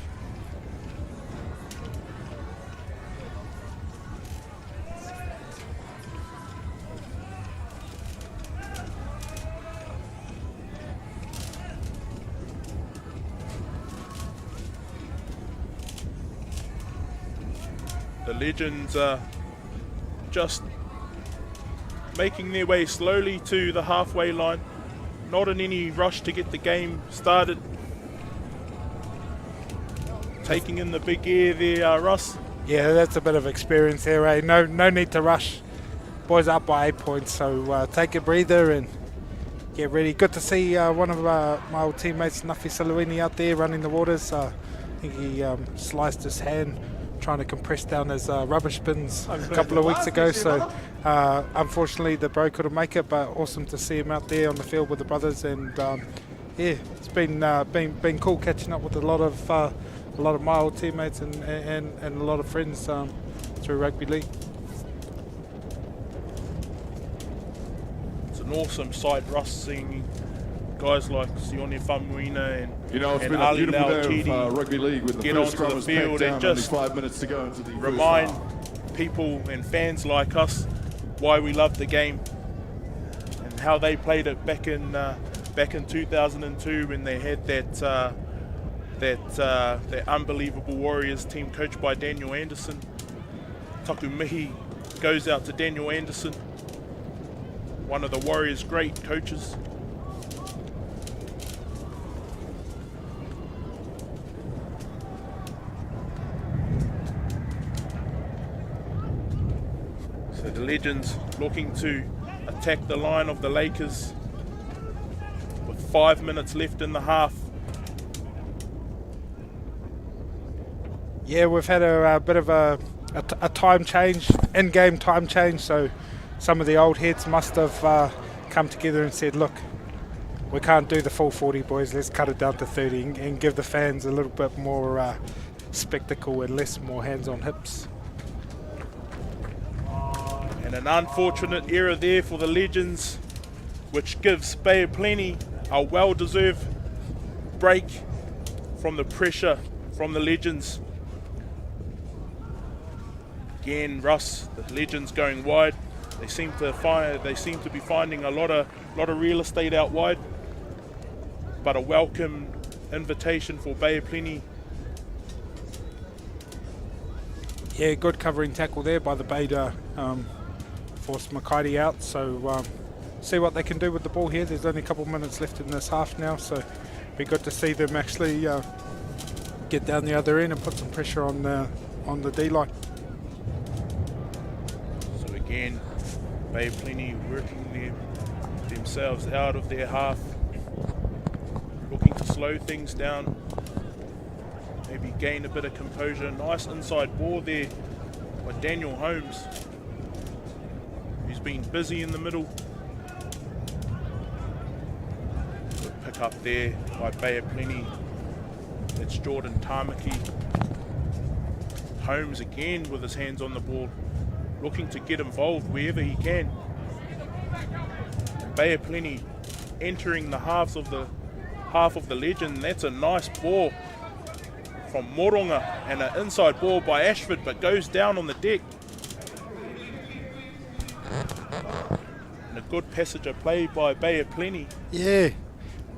The Legends are just making their way slowly to the halfway line, not in any rush to get the game started. Taking in the big air there, Russ. Yeah, that's a bit of experience there, eh? No need to rush. Boys are up by 8 points, so take a breather and get ready. Good to see one of my old teammates, Nuffy Saluini, out there running the waters. I think he sliced his hand trying to compress down his rubbish bins a couple of weeks ago, so unfortunately the bro couldn't make it, but awesome to see him out there on the field with the brothers. And yeah, it's been cool catching up with a lot of a lot of my old teammates and a lot of friends through rugby league. It's an awesome sight, Russ, seeing guys like Sione Famuina and It's and been a Ali beautiful day of Lautiti rugby league with the get first onto scrum the was field packed down, and just only 5 minutes to go into the remind first half. people and fans like us why we love the game and how they played it back in 2002 when they had that unbelievable Warriors team coached by Daniel Anderson. Taku mihi goes out to Daniel Anderson, one of the Warriors' great coaches. So the Legends looking to attack the line of the Lakers with 5 minutes left in the half. Yeah, we've had a bit of a time change, in-game time change, so some of the old heads must have come together and said, look, we can't do the full 40, boys, let's cut it down to 30 and give the fans a little bit more spectacle and less more hands on hips. And an unfortunate error there for the Legends, which gives Bay of Plenty a well-deserved break from the pressure from the Legends. Again, Russ, the Legends going wide. They seem to be finding a lot of real estate out wide, but a welcome invitation for Bay of Plenty. Yeah, good covering tackle there by the Bay to force Makaiti out. So see what they can do with the ball here. There's only a couple minutes left in this half now, so be good to see them actually get down the other end and put some pressure on the D line. So again, Bay of Plenty working themselves out of their half, looking to slow things down, maybe gain a bit of composure. Nice inside ball there by Daniel Holmes, who's been busy in the middle. Good pick up there by Bay of Plenty. It's Jordan Tamaki. Holmes again with his hands on the ball, looking to get involved wherever he can. Bay of Plenty entering the half of the Legend. That's a nice ball from Moronga and an inside ball by Ashford, but goes down on the deck. And a good passage of play by Bay of Plenty. Yeah,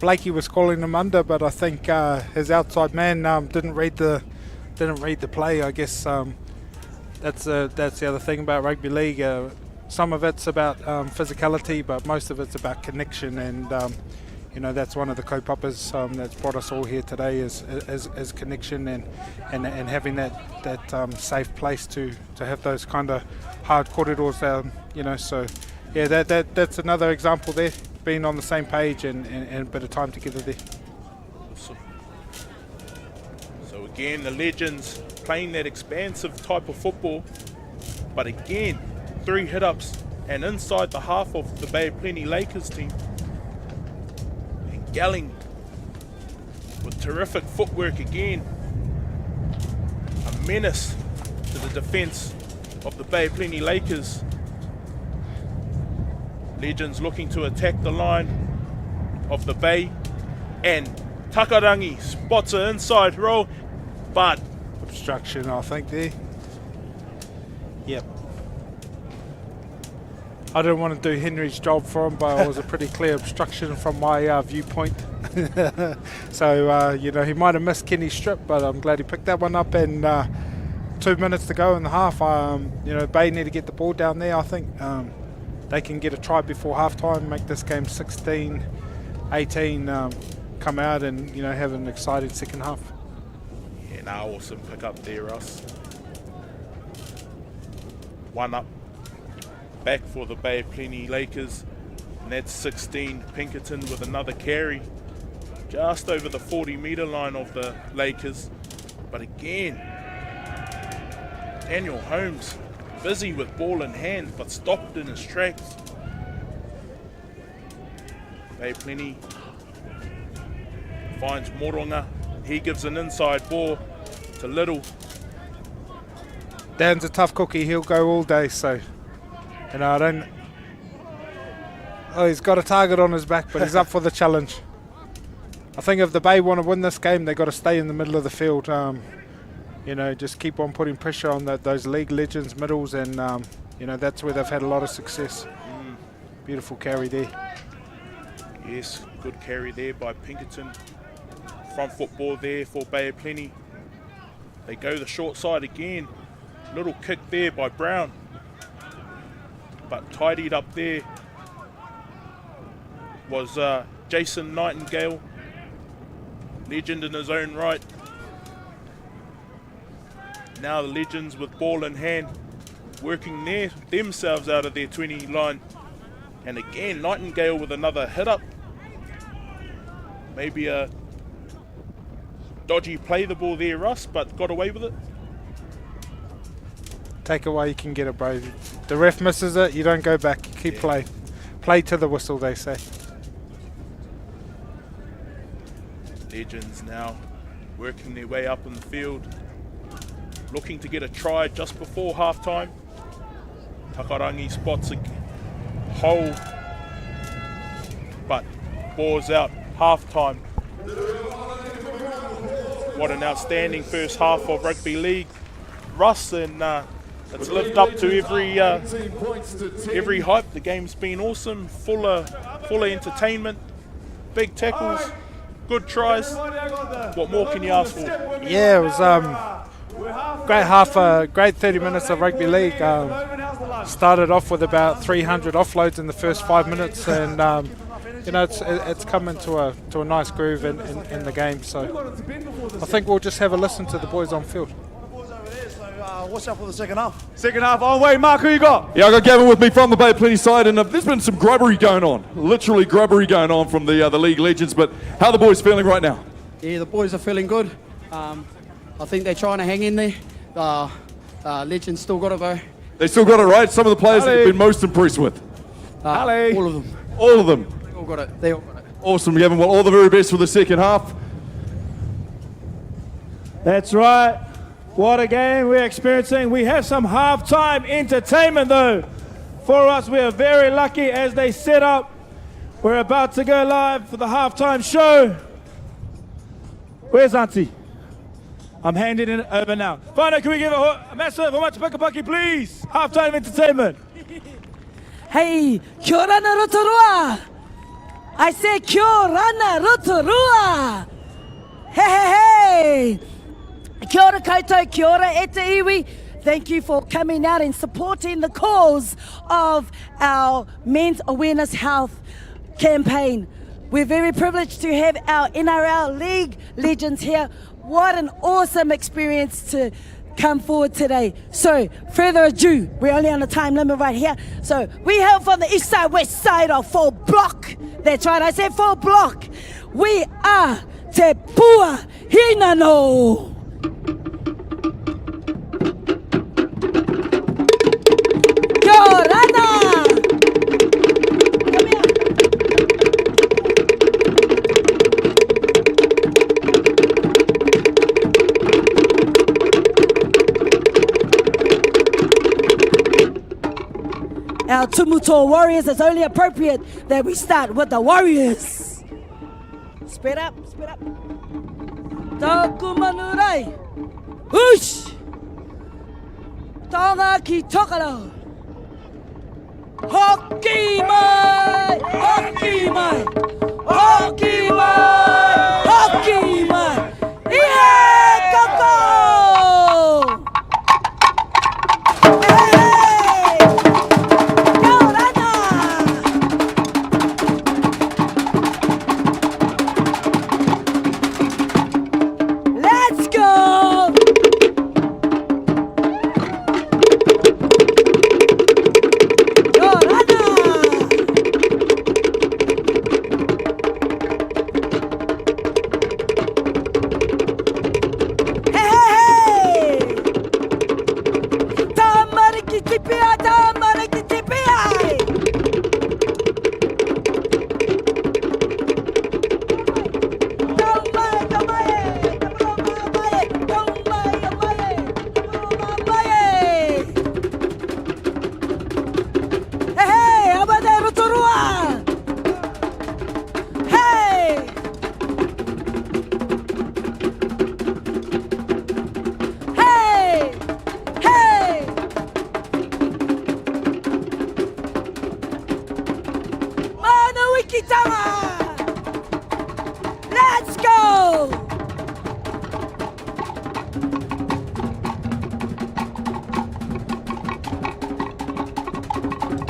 Blakey was calling him under, but I think his outside man didn't read the play. I guess that's the other thing about rugby league. Some of it's about physicality, but most of it's about connection, and that's one of the kaupapas that's brought us all here today is connection and having that safe place to have those kind of hard corridors. So yeah, that's another example there, being on the same page and a bit of time together there. Awesome. So again, the Legends playing that expansive type of football, but again, 3 hit-ups and inside the half of the Bay of Plenty Lakers team. And Galling with terrific footwork again. A menace to the defence of the Bay of Plenty Lakers. Legends looking to attack the line of the Bay, and Takarangi spots an inside roll, but obstruction, I think, there. Yep. I didn't want to do Henry's job for him, but it was a pretty clear obstruction from my viewpoint. So, he might have missed Kenny's strip, but I'm glad he picked that one up. And 2 minutes to go in the half. Bay need to get the ball down there. I think they can get a try before halftime, make this game 16-18, come out and, have an exciting second half. Yeah, awesome pick up there, Russ. 1 up. Back for the Bay of Plenty Lakers, and that's 16. Pinkerton with another carry just over the 40-metre line of the Lakers. But again, Daniel Holmes busy with ball in hand, but stopped in his tracks. Bay of Plenty finds Moronga. He gives an inside ball to Little. Dan's a tough cookie. He'll go all day. So, you know, I don't. Oh, he's got a target on his back, but he's up for the challenge. I think if the Bay want to win this game, they've got to stay in the middle of the field. You know, just keep on putting pressure on those league legends middles, and you know, that's where they've had a lot of success. Beautiful carry there. Yes, good carry there by Pinkerton. Front football there for Bay of Plenty. They go the short side again. Little kick there by Brown, but tidied up there was Jason Nightingale, legend in his own right. Now the Legends with ball in hand, working themselves out of their 20 line. And again, Nightingale with another hit up. Maybe a dodgy play the ball there, Russ, but got away with it. Take away, you can get it, bro. The ref misses it, you don't go back. You keep play. Play to the whistle, they say. Legends now working their way up in the field, looking to get a try just before halftime. Takarangi spots a hole, but ball's out. Halftime. What an outstanding first half of rugby league, Russ, and it's lived up to every hype. The game's been awesome, full of entertainment, big tackles, good tries. What more can you ask for? Yeah, it was great 30 minutes of rugby league. Started off with about 300 offloads in the first 5 minutes, and you know, it's come into a nice groove in the game. So I think we'll just have a listen to the boys on field. What's up for the second half? Second half on way. Mark, who you got? Yeah, I got Gavin with me from the Bay of Plenty side, and there's been some grubbery going on. Literally grubbery going on from the league legends. But how are the boys feeling right now? Yeah, the boys are feeling good. I think they're trying to hang in there. Legends still got it, though. They still got it, right? Some of the players that you've been most impressed with? All of them. All of them? They all got it. They all got it. Awesome, Gavin. Well, all the very best for the second half. That's right. What a game we're experiencing. We have some halftime entertainment, though. For us, we are very lucky as they set up. We're about to go live for the halftime show. Where's Auntie? I'm handing it over now. Whānau, can we give a massive Paka, please? Halftime entertainment. Hey, kia ora na Rotorua. I say kia ora na Rotorua. Hey, hey, hey. Kia ora koutou, kia ora e te iwi. Thank you for coming out and supporting the cause of our Men's Awareness Health campaign. We're very privileged to have our NRL League legends here. What an awesome experience to come forward today. So, further ado, we're only on a time limit right here. So, we hail from the east side, west side of 4 block. That's right, I said 4 block. We are Te Pua Hinano. Kia ora na. Our Tumuto Warriors, it's only appropriate that we start with the Warriors. Spread up, spread up. Taku manurai. Whoosh! Tonga ki tokaro. Hockey mai! Hockey mai! Hockey mai! Hockey mai! Yeah, Gecko!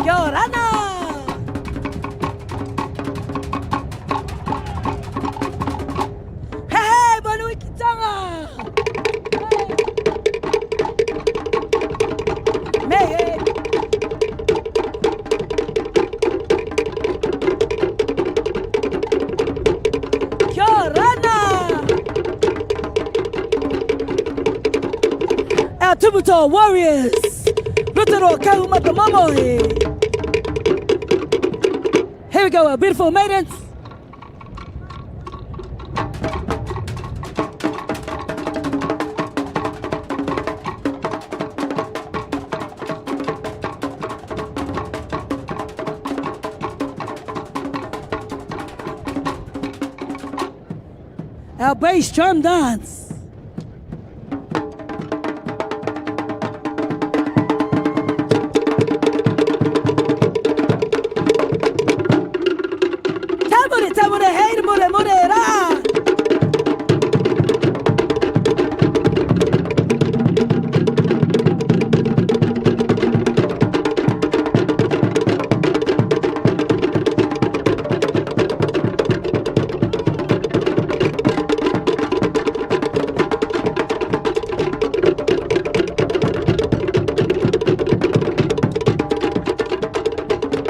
Kia orana. Hey, Manui Kitanga. Mehe. Kia orana. Our Tubuto Warriors. Rutaro Kahumata Mamoe. Here we go, our beautiful maidens. Our bass drum dance. Tabure, tabure, hey, mure, mure, ra.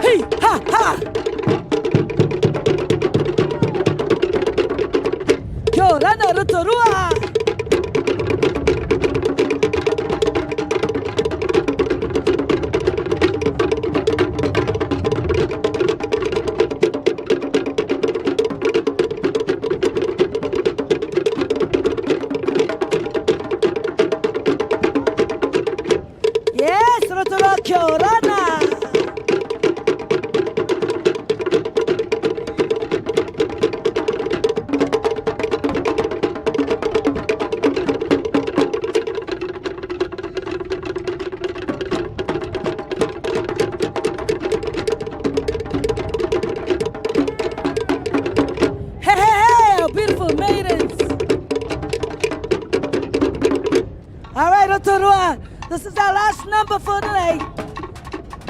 Hey, ha, ha. Kia orana, Rotorua. Yes, Rotorua, kia orana. Hey, hey, hey, our beautiful maidens. All right, Rotorua, this is our last number for today.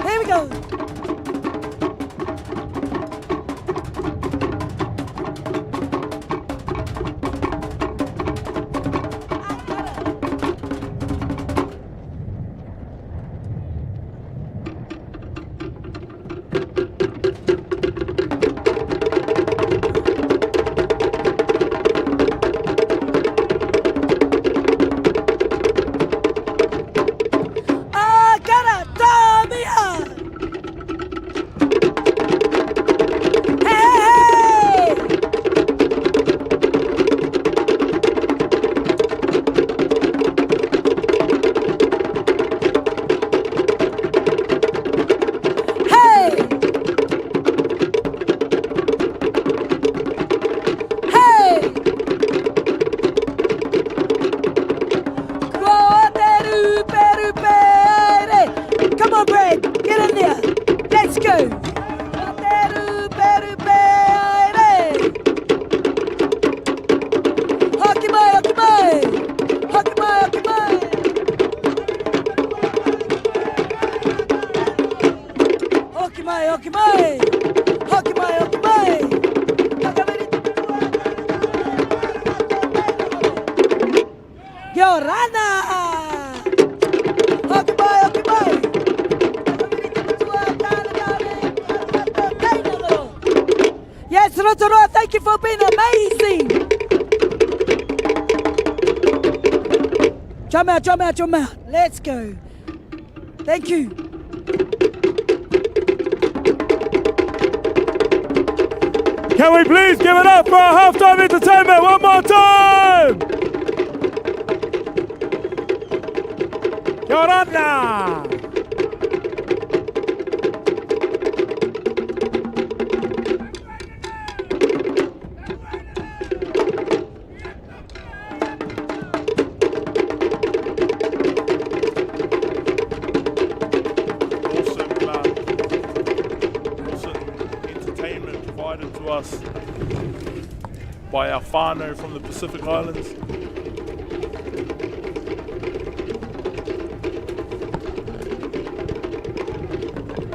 Here we go. Yes, Rotorua, thank you for being amazing. Jump out, jump out, jump out. Let's go. Thank you. Can we please give it up for our halftime entertainment one more time? Kia orana. To us by our whānau from the Pacific Islands.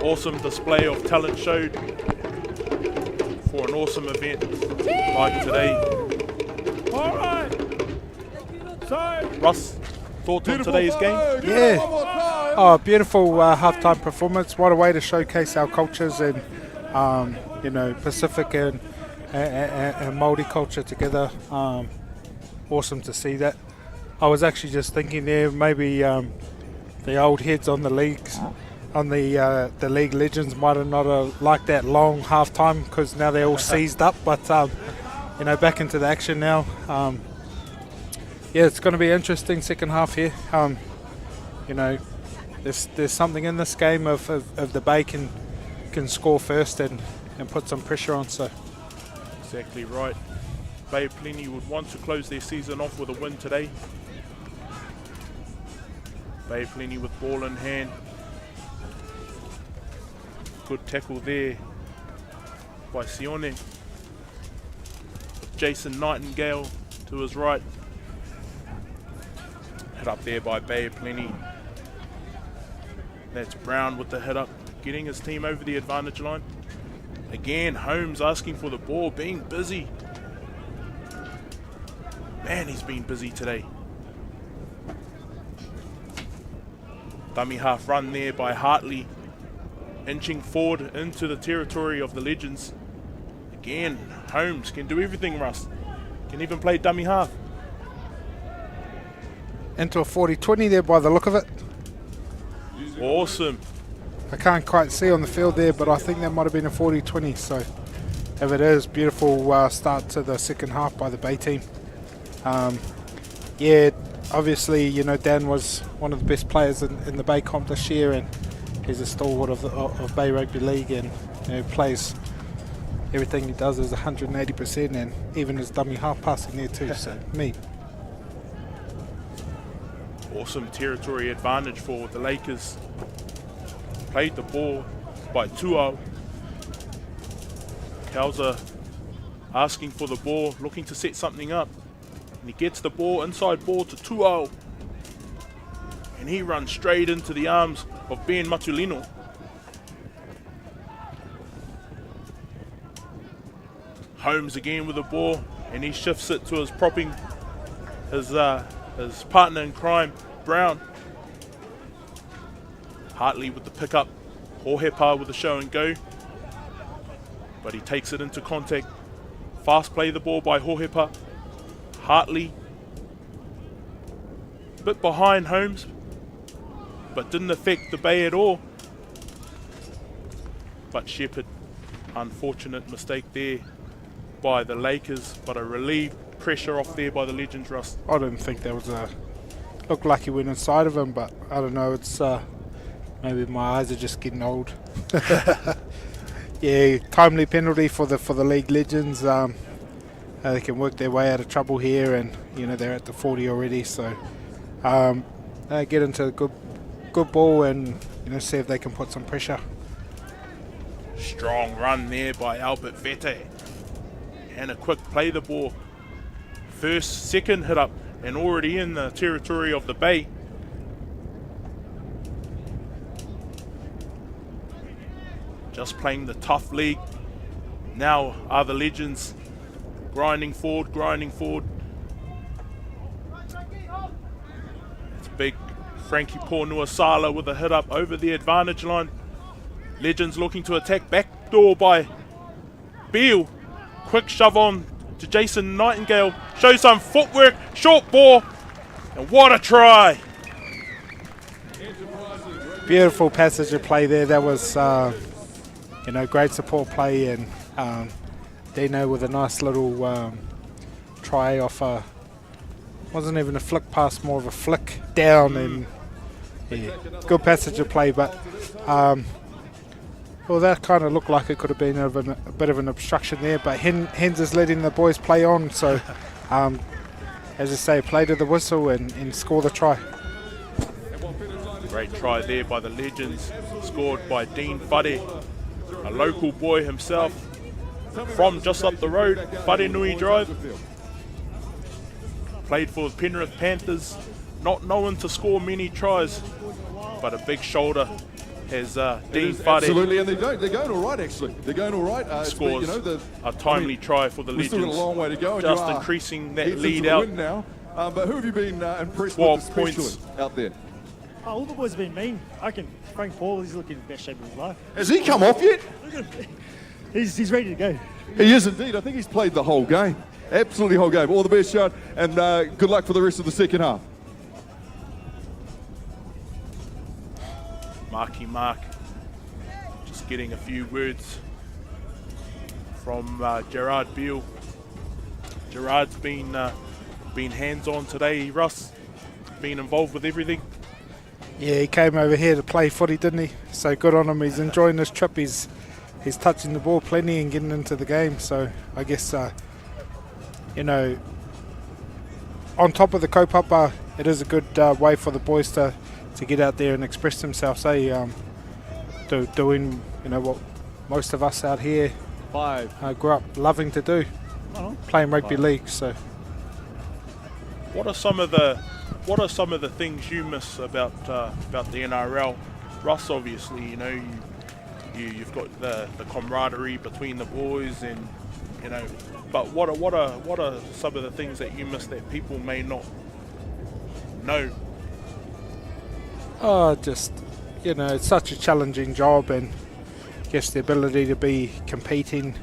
Awesome display of talent showed for an awesome event like today. All right. So, Russ, thoughts on today's game? Yeah. Oh, beautiful halftime performance. What a way to showcase our cultures and, you know, Pacific and Māori culture together. Awesome to see that. I was actually just thinking there, maybe the old heads on the leagues, on the league legends might have not liked that long halftime because now they're all seized up. But you know, back into the action now. Yeah, it's going to be interesting second half here. You know, there's something in this game of the Bay can score first and put some pressure on. So Exactly right. Bay of Plenty would want to close their season off with a win today. Bay of Plenty with ball in hand. Good tackle there by Sione. Jason Nightingale to his right. Hit up there by Bay of Plenty. That's Brown with the hit up, getting his team over the advantage line. Again, Holmes asking for the ball, being busy. Man, he's been busy today. Dummy half run there by Hartley, inching forward into the territory of the Legends. Again, Holmes can do everything, Russ. Can even play dummy half. into a 40-20 there by the look of it. Awesome. I can't quite see on the field there, but I think that might have been a 40-20. So if it is, beautiful start to the second half by the Bay team. Yeah, obviously, you know, Dan was one of the best players in the Bay comp this year, and he's a stalwart of Bay Rugby League, and you know, plays everything he does is 180%, and even his dummy half passing there too. So me. Awesome territory advantage for the Lakers. Played the ball by 2-0. Kauza asking for the ball, looking to set something up. And he gets the ball, inside ball to 2-0. And he runs straight into the arms of Ben Matulino. Holmes again with the ball, and he shifts it to his propping, his partner in crime, Brown. Hartley with the pickup, Hohepa with the show and go, but he takes it into contact. Fast play the ball by Hohepa. Hartley, bit behind Holmes, but didn't affect the Bay at all. But Shepherd, unfortunate mistake there by the Lakers, but a relieved pressure off there by the Legends, Russ. I didn't think that was looked like he went inside of him, but I don't know, it's maybe my eyes are just getting old. Yeah, timely penalty for the league Legends. They can work their way out of trouble here, and you know, they're at the 40 already, so they get into a good ball and you know, see if they can put some pressure. Strong run there by Albert Vete, and a quick play the ball. Second hit up, and already in the territory of the Bay. Just playing the tough league. Now are the Legends grinding forward. It's big Frankie Pornuasala with a hit up over the advantage line. Legends looking to attack, backdoor by Beale. Quick shove on to Jason Nightingale. Show some footwork, short ball, and what a try. Beautiful passage of play there. That was you know, great support play, and Dino with a nice little try off wasn't even a flick pass, more of a flick down, and yeah, good passage of play. But well, that kind of looked like it could have been a bit of an obstruction there, but Hens is letting the boys play on, so as I say, play to the whistle and score the try. Great try there by the Legends, scored by Dean Whare, a local boy himself from just up the road, Whare Nui Drive. Played for the Penrith Panthers, not known to score many tries, but a big shoulder as Dean Fade absolutely, and they're going all right, actually. They're going all right. scores a timely try for the we've still Legends. got a long way to go. And Just you are increasing that heading lead to the out. win now. But who have you been impressed 12 with especially points. out there? All the boys have been mean. I reckon Frank Paul, he's looking in the best shape of his life. Has he come off yet? He's ready to go. He is indeed. I think he's played the whole game. Absolutely whole game. All the best, Sean, and good luck for the rest of the second half. Marky Mark just getting a few words from Gerard Beale. Gerard's been hands-on today, Russ. Been involved with everything. Yeah, he came over here to play footy, didn't he? So good on him. He's enjoying this trip. He's touching the ball plenty and getting into the game. So I guess, on top of the kaupapa, it is a good way for the boys to get out there and express themselves. Doing what most of us out here grew up loving to do, playing rugby league. So, What are some of the things you miss about the NRL? Russ, obviously, you've got the camaraderie between the boys, and but what are some of the things that you miss that people may not know? It's such a challenging job, and I guess the ability to be competing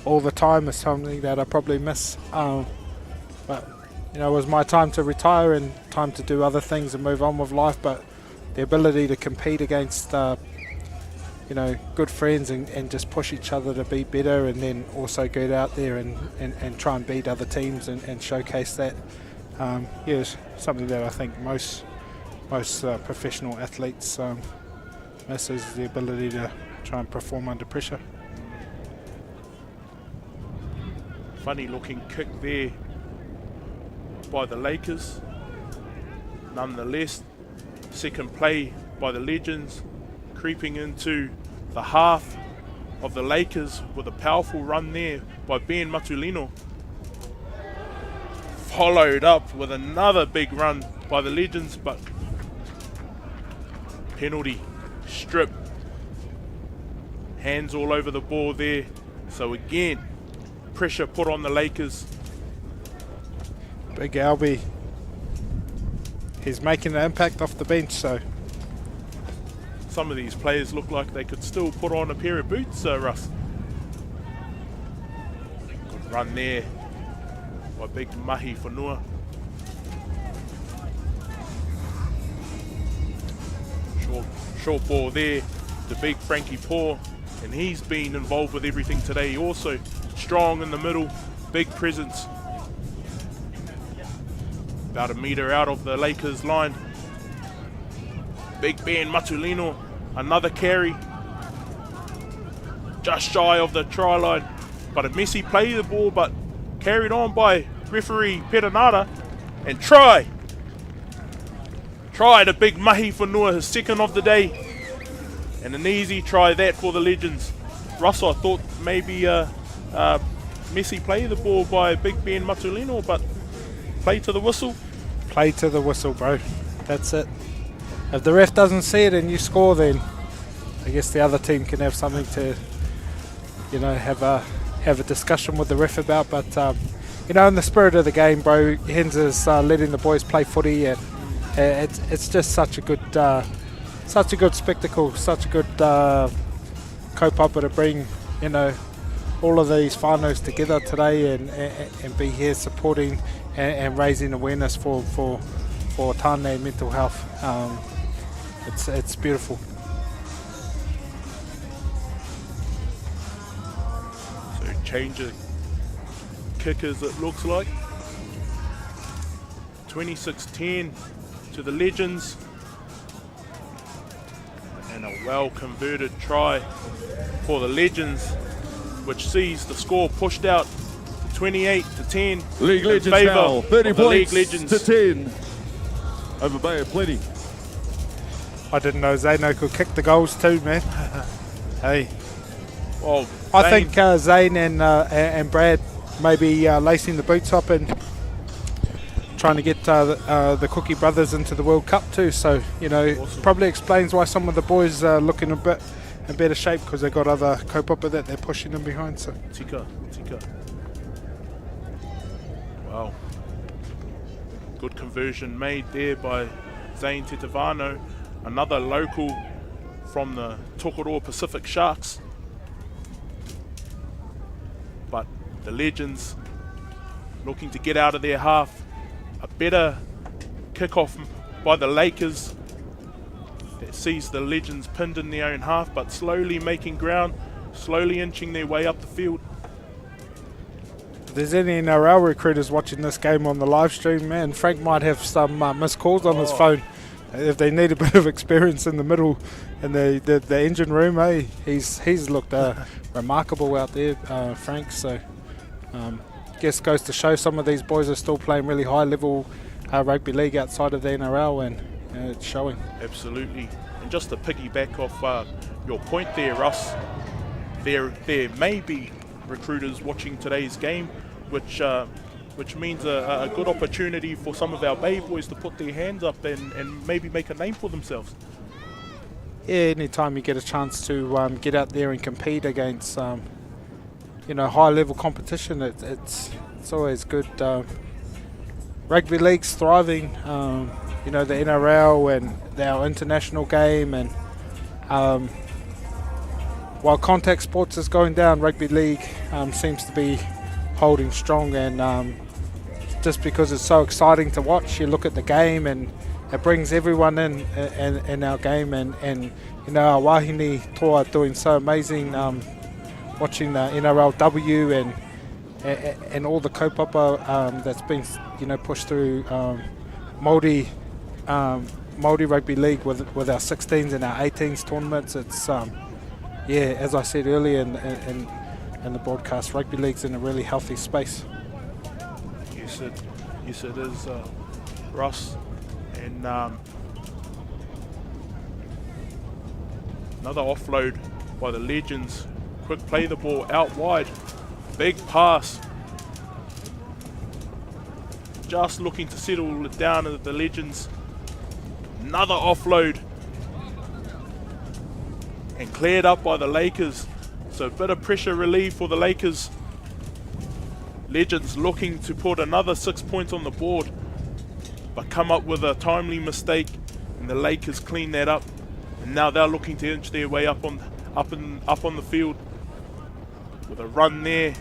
all the time is something that I probably miss. But it was my time to retire and time to do other things and move on with life. But the ability to compete against, good friends and just push each other to be better, and then also get out there and try and beat other teams and showcase that, is something that I think most professional athletes miss, is the ability to try and perform under pressure. Funny looking kick there by the Lakers. Nonetheless, second play by the Legends, creeping into the half of the Lakers with a powerful run there by Ben Matulino. Followed up with another big run by the Legends, but penalty, strip, hands all over the ball there. So again, pressure put on the Lakers. Big Albie, he's making an impact off the bench, so some of these players look like they could still put on a pair of boots, Russ. Good run there by big Mahi Whanua. Short ball there to big Frankie Paul, and he's been involved with everything today also. Strong in the middle, big presence. About a metre out of the Lakers line. Big Ben Matulino, another carry. Just shy of the try line, but a messy play of the ball, but carried on by referee Perenara, and try. Try to big Mahi Whanua, his second of the day. And an easy try that for the Legends. Russell, I thought maybe messy play of the ball by big Ben Matulino, but play to the whistle. Play to the whistle, bro. That's it. If the ref doesn't see it and you score, then I guess the other team can have something to, have a discussion with the ref about. But in the spirit of the game, bro, Hens is letting the boys play footy, and it's just such a good spectacle, such a good kaupapa to bring, all of these whānaus together today and be here supporting and raising awareness for tāne mental health. It's beautiful. So change of kickers, it looks like. 26-10 to the Legends. And a well converted try for the Legends, which sees the score pushed out to 28-10. League Legends now, 30 points to 10 over Bay of Plenty. I didn't know Zano could kick the goals too, man. Hey. Well, I think Zane and Brad may be lacing the boots up and trying to get the Cookie brothers into the World Cup too. So, you know, Awesome. probably explains why some of the boys are looking a bit in better shape, because they've got other kaupapa that they're pushing them behind. So Tika. Wow. Good conversion made there by Zane Tetevano, another local from the Tokoroa Pacific Sharks. But the Legends looking to get out of their half. A better kickoff by the Lakers that sees the Legends pinned in their own half, but slowly making ground, slowly inching their way up the field. if there's any NRL recruiters watching this game on the live stream, man, Frank might have some missed calls on his phone. If they need a bit of experience in the middle, in the engine room, he's looked remarkable out there, Frank. So, guess goes to show some of these boys are still playing really high level rugby league outside of the NRL, and it's showing. Absolutely. And just to piggyback off your point there, Russ, there may be recruiters watching today's game, which means a good opportunity for some of our Bay boys to put their hands up and maybe make a name for themselves. Yeah, anytime you get a chance to get out there and compete against high level competition, it's always good. Rugby league's thriving, the NRL and our international game, and while contact sports is going down, rugby league seems to be holding strong, and just because it's so exciting to watch, you look at the game and it brings everyone in our game, and our wahine toa doing so amazing, watching the NRLW and all the kaupapa that's been pushed through Māori rugby league with our 16s and our 18s tournaments. It's as I said earlier in the broadcast, rugby league's in a really healthy space. Yes, it is, Russ. And another offload by the Legends. Quick play the ball out wide. Big pass. Just looking to settle it down at the Legends. Another offload. And cleared up by the Lakers. So a bit of pressure relief for the Lakers. Legends looking to put another 6 points on the board, but come up with a timely mistake, and the Lakers clean that up. And now they're looking to inch their way up on the field with a run there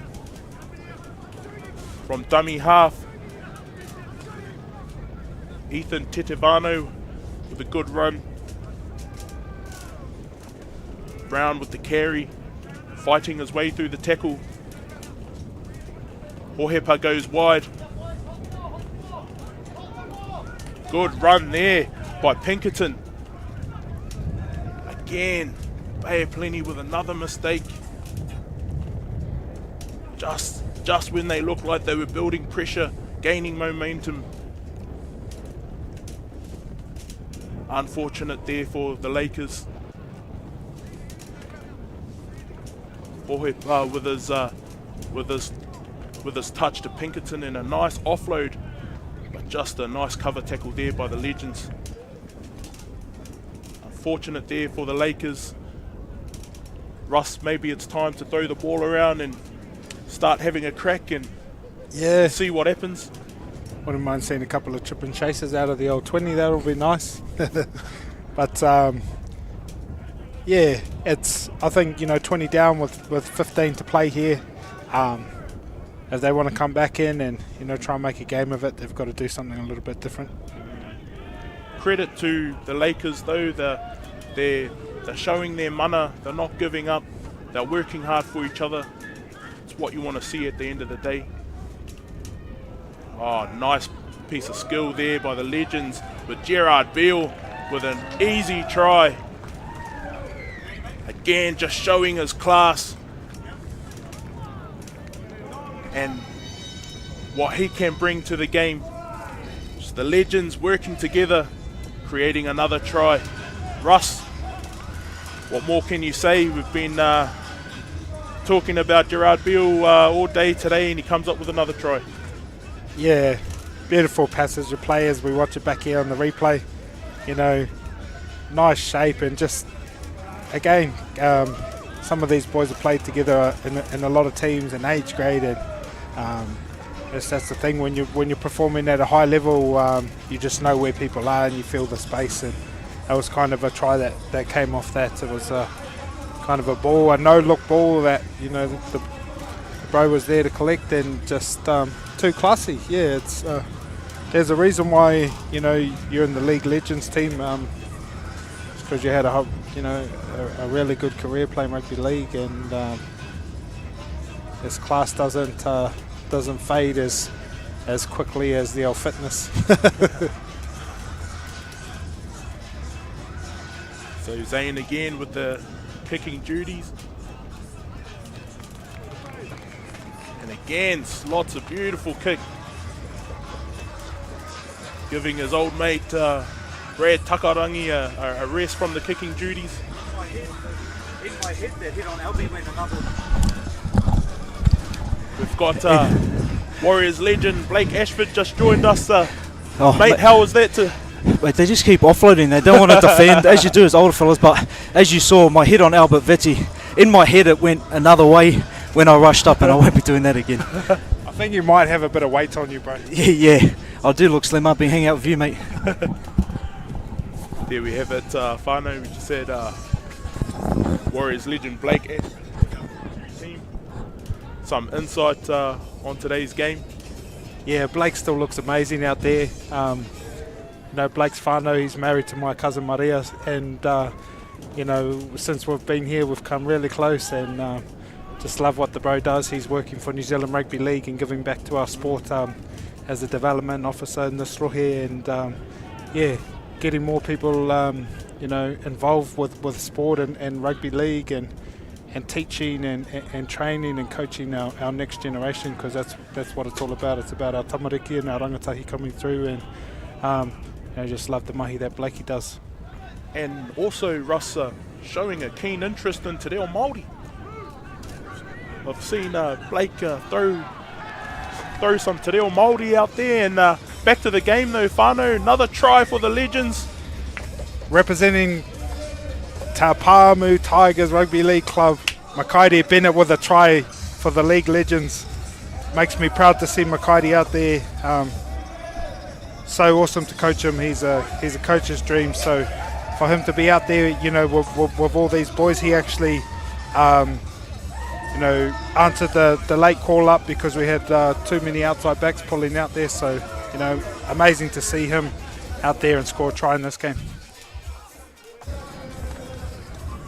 from dummy half. Ethan Tetevano with a good run. Brown with the carry, fighting his way through the tackle. Hohepa goes wide. Good run there by Pinkerton. Again, Bay of Plenty with another mistake. Just when they looked like they were building pressure, gaining momentum. Unfortunate there for the Lakers. Hohepa with his touch to Pinkerton and a nice offload, but just a nice cover tackle there by the Legends. Unfortunate there for the Lakers. Russ, maybe it's time to throw the ball around and start having a crack and see what happens. Wouldn't mind seeing a couple of chip and chases out of the old 20, that'll be nice. But I think 20 down with 15 to play here. If they want to come back in and try and make a game of it, they've got to do something a little bit different. Credit to the Lakers though, they're showing their mana, they're not giving up, they're working hard for each other. It's what you want to see at the end of the day. Oh, nice piece of skill there by the Legends with Gerard Beale with an easy try. Again, just showing his class and what he can bring to the game. Just the Legends working together, creating another try. Russ, what more can you say? We've been talking about Gerard Beale all day today, and he comes up with another try. Yeah, beautiful passage of play as we watch it back here on the replay. You know, nice shape, and just again, some of these boys have played together in a lot of teams in age grade, and that's the thing when you're performing at a high level, you just know where people are and you feel the space, and that was kind of a try that came off that. It was kind of a no-look ball that, you know, the bro was there to collect, and just too classy. Yeah, it's there's a reason why, you know, you're in the League Legends team. It's because you had a really good career playing rugby league, and this class doesn't fade as quickly as the old fitness. So Zane again with the kicking duties. And again, lots of beautiful kick. Giving his old mate Brad Takarangi a rest from the kicking duties. In my head, that hit on Albie went another. We've got Warriors legend Blake Ashford just joined us. Oh, mate, how was that to... Wait, they just keep offloading. They don't want to defend, as you do as older fellas. But as you saw, my hit on Albert Vitti, in my head it went another way when I rushed up, and I won't be doing that again. I think you might have a bit of weight on you, bro. Yeah. I do look slim. I've been hanging out with you, mate. There we have it, whānau, we just said Warriors legend Blake Ashford team. Some insight on today's game. Yeah, Blake still looks amazing out there. You know, Blake's whānau, he's married to my cousin Maria, and you know, since we've been here we've come really close, and just love what the bro does. He's working for New Zealand Rugby League and giving back to our sport as a development officer in this rohe, and yeah, getting more people you know, involved with sport and rugby league, and teaching and training and coaching our next generation, because that's what it's all about. It's about our tamariki and our rangatahi coming through, and I just love the mahi that Blakey does. And also Russ showing a keen interest in te reo Māori. I've seen Blake throw some te reo Māori out there, and back to the game though, whānau, another try for the Legends. Representing Tāpāmu Tigers Rugby League Club, Makairi Bennett with a try for the League Legends. Makes me proud to see Makairi out there. So awesome to coach him. He's a coach's dream. So for him to be out there, you know, with all these boys, he actually, you know, answered the late call up because we had too many outside backs pulling out there. So, you know, amazing to see him out there and score a try in this game.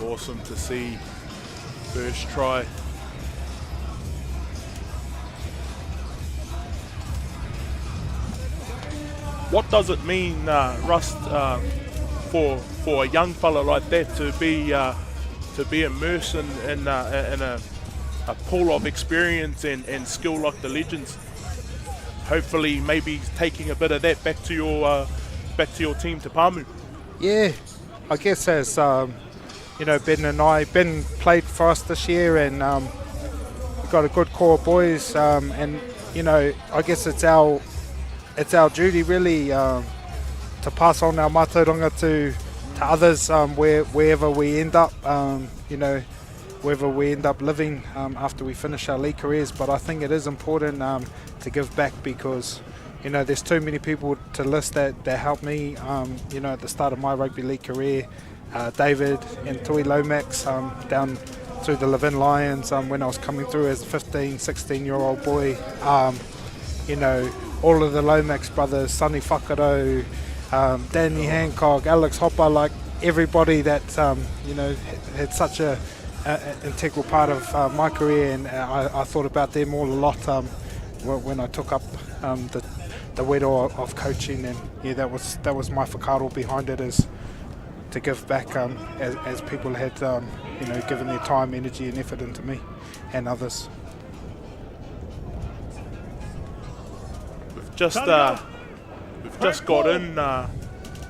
Awesome to see. First try. What does it mean, Rust, for a young fella like that to be immersed in a pool of experience and skill like the Legends? Hopefully, maybe taking a bit of that back to your team, Te Pāmu. Yeah, I guess as you know, Ben played for us this year, and we've got a good core of boys, and you know, I guess it's our duty really to pass on our mātauranga to others wherever we end up, you know, wherever we end up living after we finish our league careers. But I think it is important to give back, because you know, there's too many people to list that helped me, you know, at the start of my rugby league career. David and Tui Lomax down through the Levin Lions when I was coming through as a 15, 16-year-old boy. You know, all of the Lomax brothers, Sonny Whakaro, Danny Hancock, Alex Hopper, like everybody that, you know, had such an integral part of my career, and I thought about them all a lot when I took up the wedo of coaching, and yeah, that was my whakaaro behind it, is to give back as people had you know, given their time, energy and effort into me and others. We've just got in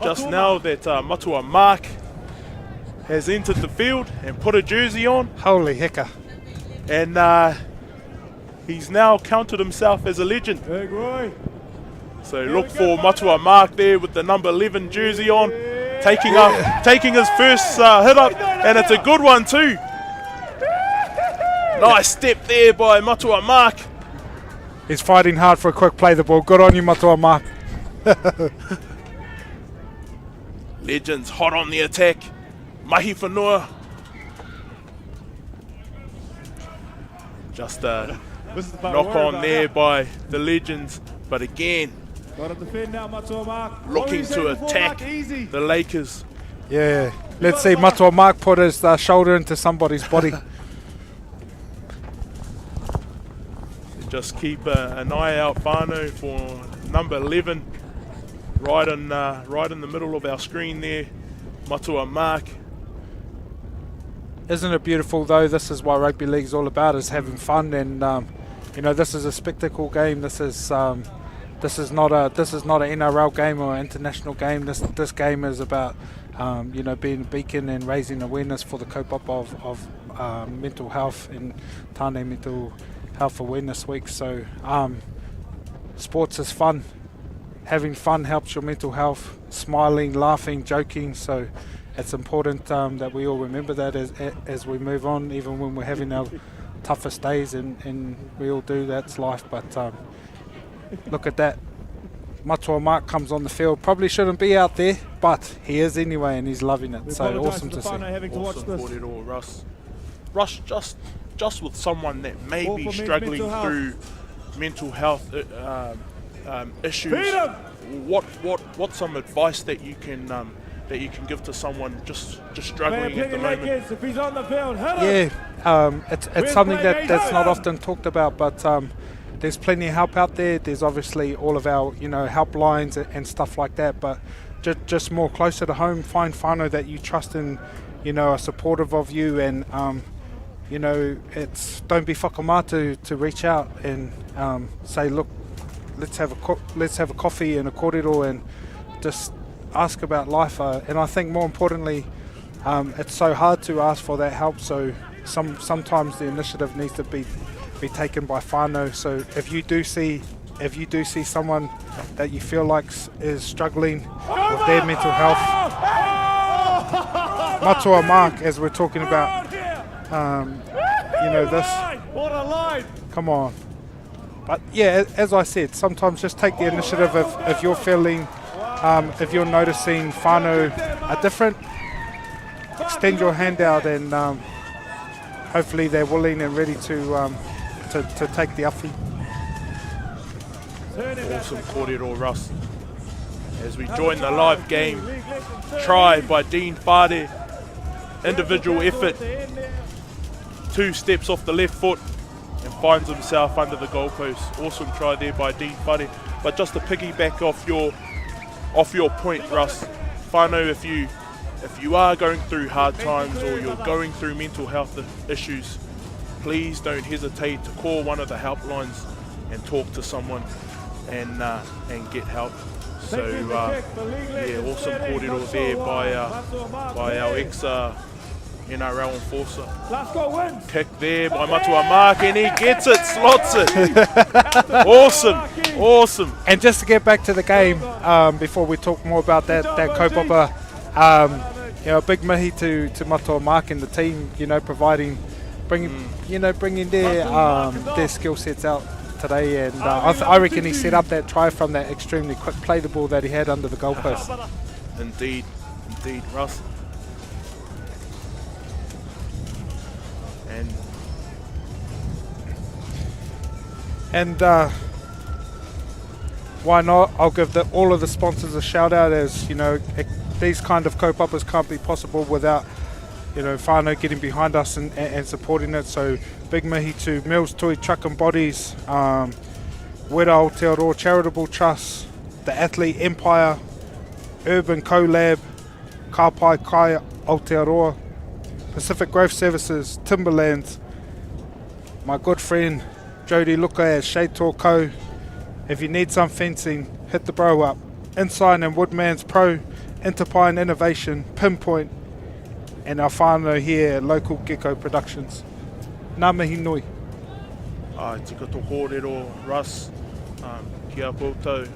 just now that Matua Mark has entered the field and put a jersey on. Holy hecka. And he's now counted himself as a legend. Big boy. So look for Matua Mark there with the number 11 jersey on, taking his first hit up, and it's a good one too. Nice step there by Matua Mark. He's fighting hard for a quick play the ball. Good on you, Matua Mark. Legends hot on the attack. Mahi Whanua. Just a knock on there by the Legends, but again, looking to attack the Lakers. Yeah, let's see Matua Mark put his shoulder into somebody's body. Just keep an eye out, Whānau, for number 11, right in the middle of our screen there, Matua Mark. Isn't it beautiful though? This is what rugby league's all about, is having fun, and you know, this is a spectacle game. This is not a NRL game or an international game. This game is about you know, being a beacon and raising awareness for the kaupapa of mental health in Tāne Mental Health Awareness Week. So sports is fun. Having fun helps your mental health. Smiling, laughing, joking. So it's important that we all remember that as we move on, even when we're having our toughest days, and we all do. That's life. But look at that. Matua Mark comes on the field. Probably shouldn't be out there, but he is anyway, and he's loving it. So awesome to see. Awesome, Russ, just with someone that may be struggling through mental health issues, what's some advice that you can give to someone just struggling at the moment? If he's on the field, it's something that's not often talked about, but there's plenty of help out there. There's obviously all of our, you know, helplines and stuff like that, but just more closer to home, find whānau that you trust and, you know, are supportive of you, and you know, don't be whakamātu to reach out and say, look, let's have a coffee and a kōrero, and just ask about life. And I think more importantly, it's so hard to ask for that help. So sometimes the initiative needs to be taken by whānau. So if you do see someone that you feel like is struggling with their mental health, Matua Mark, as we're talking about, you know, this. What a line! Come on. But yeah, as I said, sometimes just take the initiative if you're feeling, if you're noticing whānau are different, extend your hand out, and hopefully they're willing and ready to take the awhi. Awesome kōrero, Russ. As we join the live game, try by Dean Whare, individual effort, 2 steps off the left foot and finds himself under the goalpost. Awesome try there by Dean Whare. But just to piggyback off your point, Russ, whānau, if you are going through hard times or you're going through mental health issues, please don't hesitate to call one of the helplines and talk to someone and get help. So yeah, awesome kōrero there by our ex NRL enforcer. Kick there by Matua Mark, and he gets it, slots it. Awesome. And just to get back to the game, before we talk more about that kaupapa, you know, big mihi to Matua Mark and the team, you know, bringing their skill sets out today, and I reckon he set up that try from that extremely quick play the ball that he had under the goalpost. Indeed, Russ. And why not? I'll give all of the sponsors a shout out, as you know, these kind of kaupapas can't be possible without, you know, whānau getting behind us and supporting it. So big mihi to Mills Tui Truck and Bodies, Wera Aotearoa Charitable Trust, the Athlete Empire, Urban Collab, Kāpai Kai Aotearoa, Pacific Growth Services, Timberlands, my good friend Jody Luka at Shade Talk Co. If you need some fencing, hit the bro up. Ensign and Woodman's Pro, Interpine Innovation, Pinpoint, and our whānau here at local Gecko Productions. Nā mihi nui. Tika tō kōrero, Russ, kia koutou.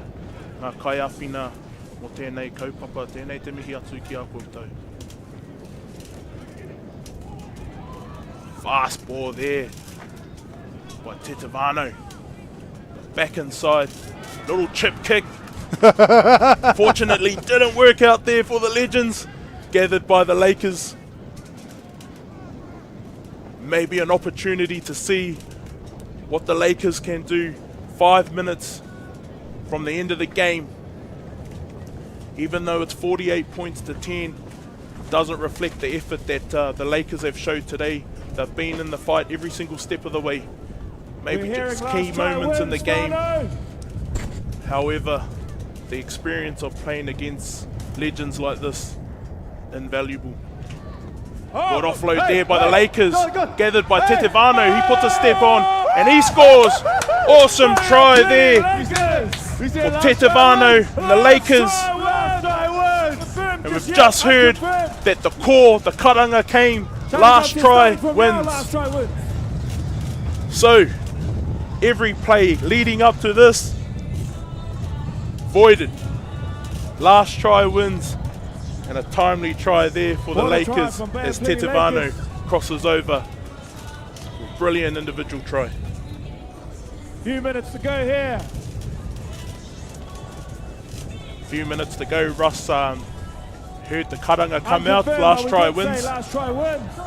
ngā kaiawhina mo tēnei kaupapa, tēnei te mihi atu ki a koutou. Fast ball there by Tetevano. Back inside, little chip kick. Fortunately, didn't work out there for the Legends. Gathered by the Lakers. Maybe an opportunity to see what the Lakers can do 5 minutes from the end of the game. Even though it's 48 points to 10, doesn't reflect the effort that the Lakers have showed today. They've been in the fight every single step of the way. Maybe just key moments in the game. However, the experience of playing against legends like this, invaluable. Good offload there by the Lakers, gathered by Tetevano. He puts a step on and he scores. Awesome try there for Tetevano and the Lakers. And we've just heard that the core, the karanga came. Last try wins. So, every play leading up to this, voided. Last try wins. And a timely try there for the Lakers as Tetevano crosses over. Brilliant individual try. Few minutes to go here. Few minutes to go. Russ heard the karanga come out. Last try wins. Last try wins.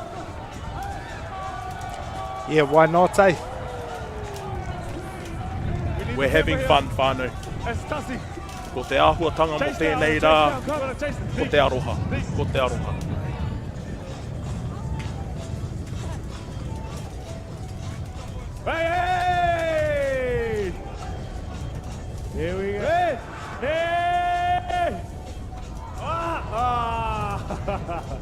Yeah, why not, eh? We're having fun, whānau. Ko te āhuatanga mo tēnei rā, ko te aroha, ko te aroha. Hey! Here we go. Hey! Hey!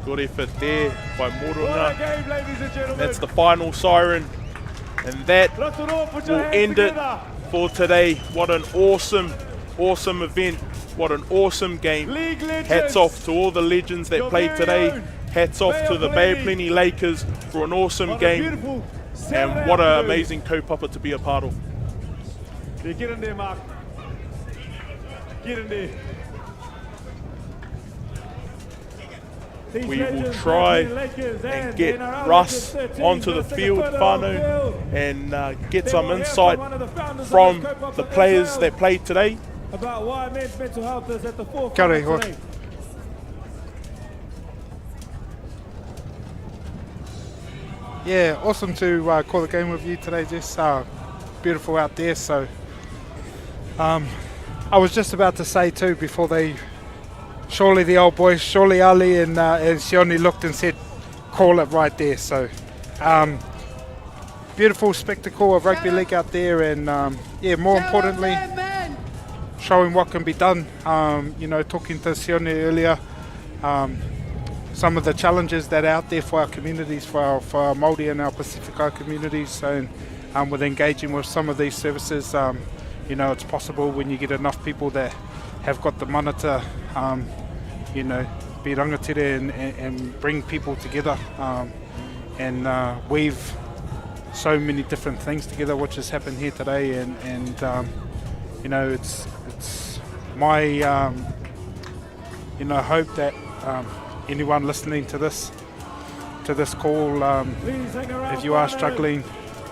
Good effort there by What a Morona. game, ladies and gentlemen. That's the final siren. And that will end it for today. What an awesome event. What an awesome game. Hats off to all the legends that played today. Hats off to the Bay of Plenty Lakers for an awesome game. And what an amazing kaupapa to be a part of. Yeah, get in there, Mark. Get in there. We will try and get Russ onto the field, whānau, and get some insight from the players that played today. About why men's mental health is at the forefront Kia ora, today. Yeah, awesome to call the game with you today, Jess. Beautiful out there. So I was just about to say too, before surely the old boys, surely Ali and Sione looked and said, call it right there. So beautiful spectacle of rugby league out there, and yeah, more importantly, showing what can be done. You know, talking to Sione earlier, some of the challenges that are out there for our communities, for our Māori and our Pacifica communities, and with engaging with some of these services, you know, it's possible when you get enough people that have got the mana to, you know, be rangatira and bring people together, and weave so many different things together, which has happened here today, and you know, it's my you know, hope that anyone listening to this call, if you are struggling,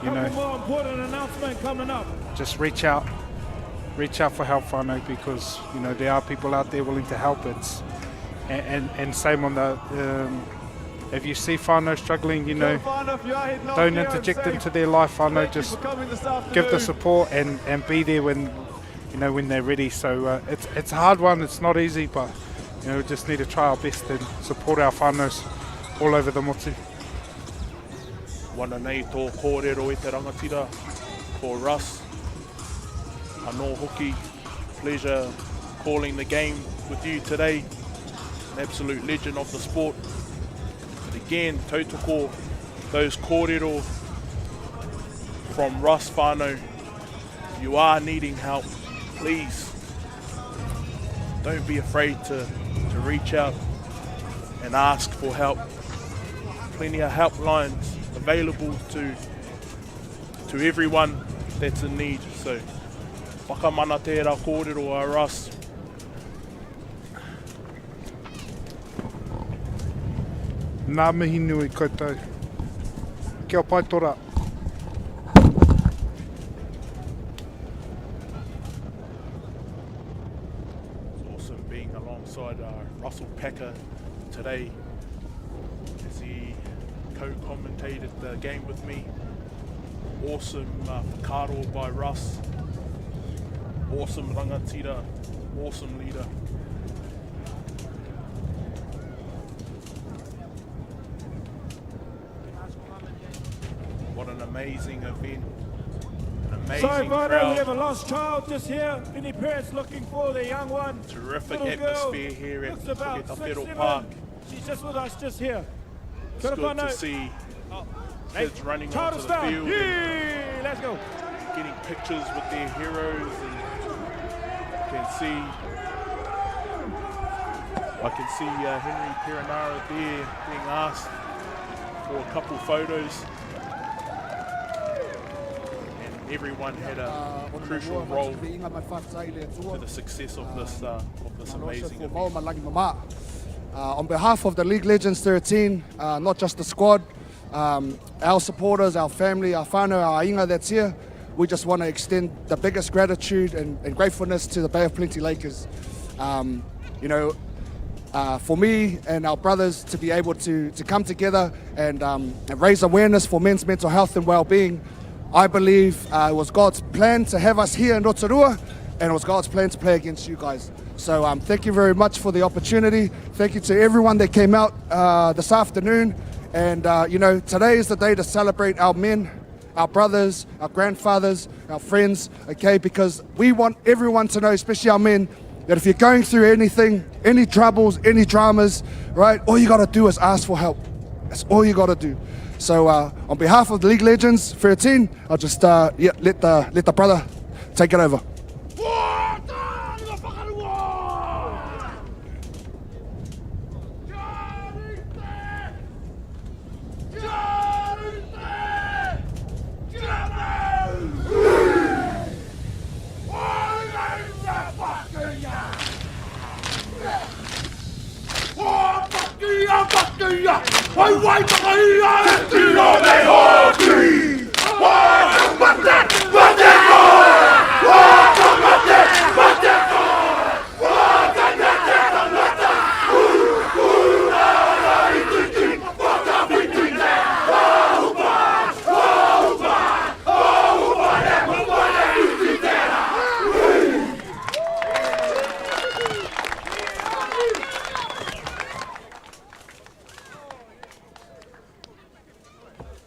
you know, more important announcement coming up. just reach out for help, whānau, because you know there are people out there willing to help. It's and same on the if you see whānau struggling, you know, don't interject into their life, whānau, just give the support and be there when, you know, when they're ready. So it's a hard one, it's not easy, but you know, we just need to try our best and support our whānaus all over the motu. Wana nei tō kōrero e te rangatira for Russ. Anō hoki, pleasure calling the game with you today. An absolute legend of the sport. But again, tautoko, those kōrero from Russ whānau. If you are needing help, please don't be afraid to reach out and ask for help. Plenty of helplines available to everyone that's in need. So whakamana tērā kōrero a Russ. Nā mihi nui koutou. Kia pai tora. It's awesome being alongside Russell Packer today as he co-commentated the game with me. Awesome whakaaro by Russ. Awesome rangatira. Awesome leader. What an amazing event. An amazing Sorry, Vado, crowd. we have a lost child just here. Any parents looking for their young one? Terrific Little atmosphere girl, here at looks about Whaketawhero 6'7". Park. She's just with us, just here. It's good to see kids running Child onto of the Star. field Yeah, let's go. and getting pictures with their heroes. And I can see Henry Perenara there being asked for a couple photos. And everyone had a crucial role to the success of this amazing event. On behalf of the League Legends 13, not just the squad, our supporters, our family, our whānau, our inga that's here, we just want to extend the biggest gratitude and gratefulness to the Bay of Plenty Lakers. For me and our brothers to be able to come together and raise awareness for men's mental health and well-being, I believe it was God's plan to have us here in Rotorua, and it was God's plan to play against you guys. So thank you very much for the opportunity. Thank you to everyone that came out this afternoon. And today is the day to celebrate our men, our brothers, our grandfathers, our friends, okay? Because we want everyone to know, especially our men, that if you're going through anything, any troubles, any dramas, right, all you gotta do is ask for help. That's all you gotta do. So on behalf of the League Legends 13, I'll just let the brother take it over.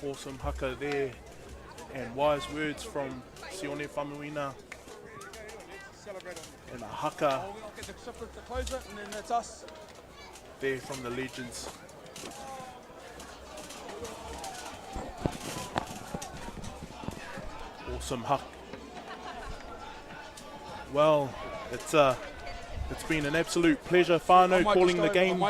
Awesome haka there, and wise words from Sione Famuina. And a haka there from the Legends. Awesome haka. Well, it's been an absolute pleasure, whānau, calling the game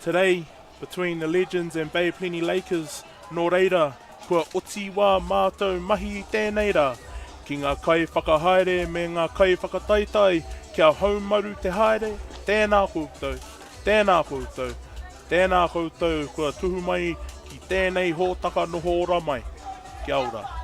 today between the Legends and Bay of Plenty Lakers. Nō reira, kua oti wā mātou mahi I tēnei rā. Ki ngā kai whakahaere me ngā kai whakataitai, kia haumaru te haere, tēnā koutou, tēnā koutou, tēnā koutou, kua tuhu mai ki tēnei hōtaka noho ora mai. Kia ora.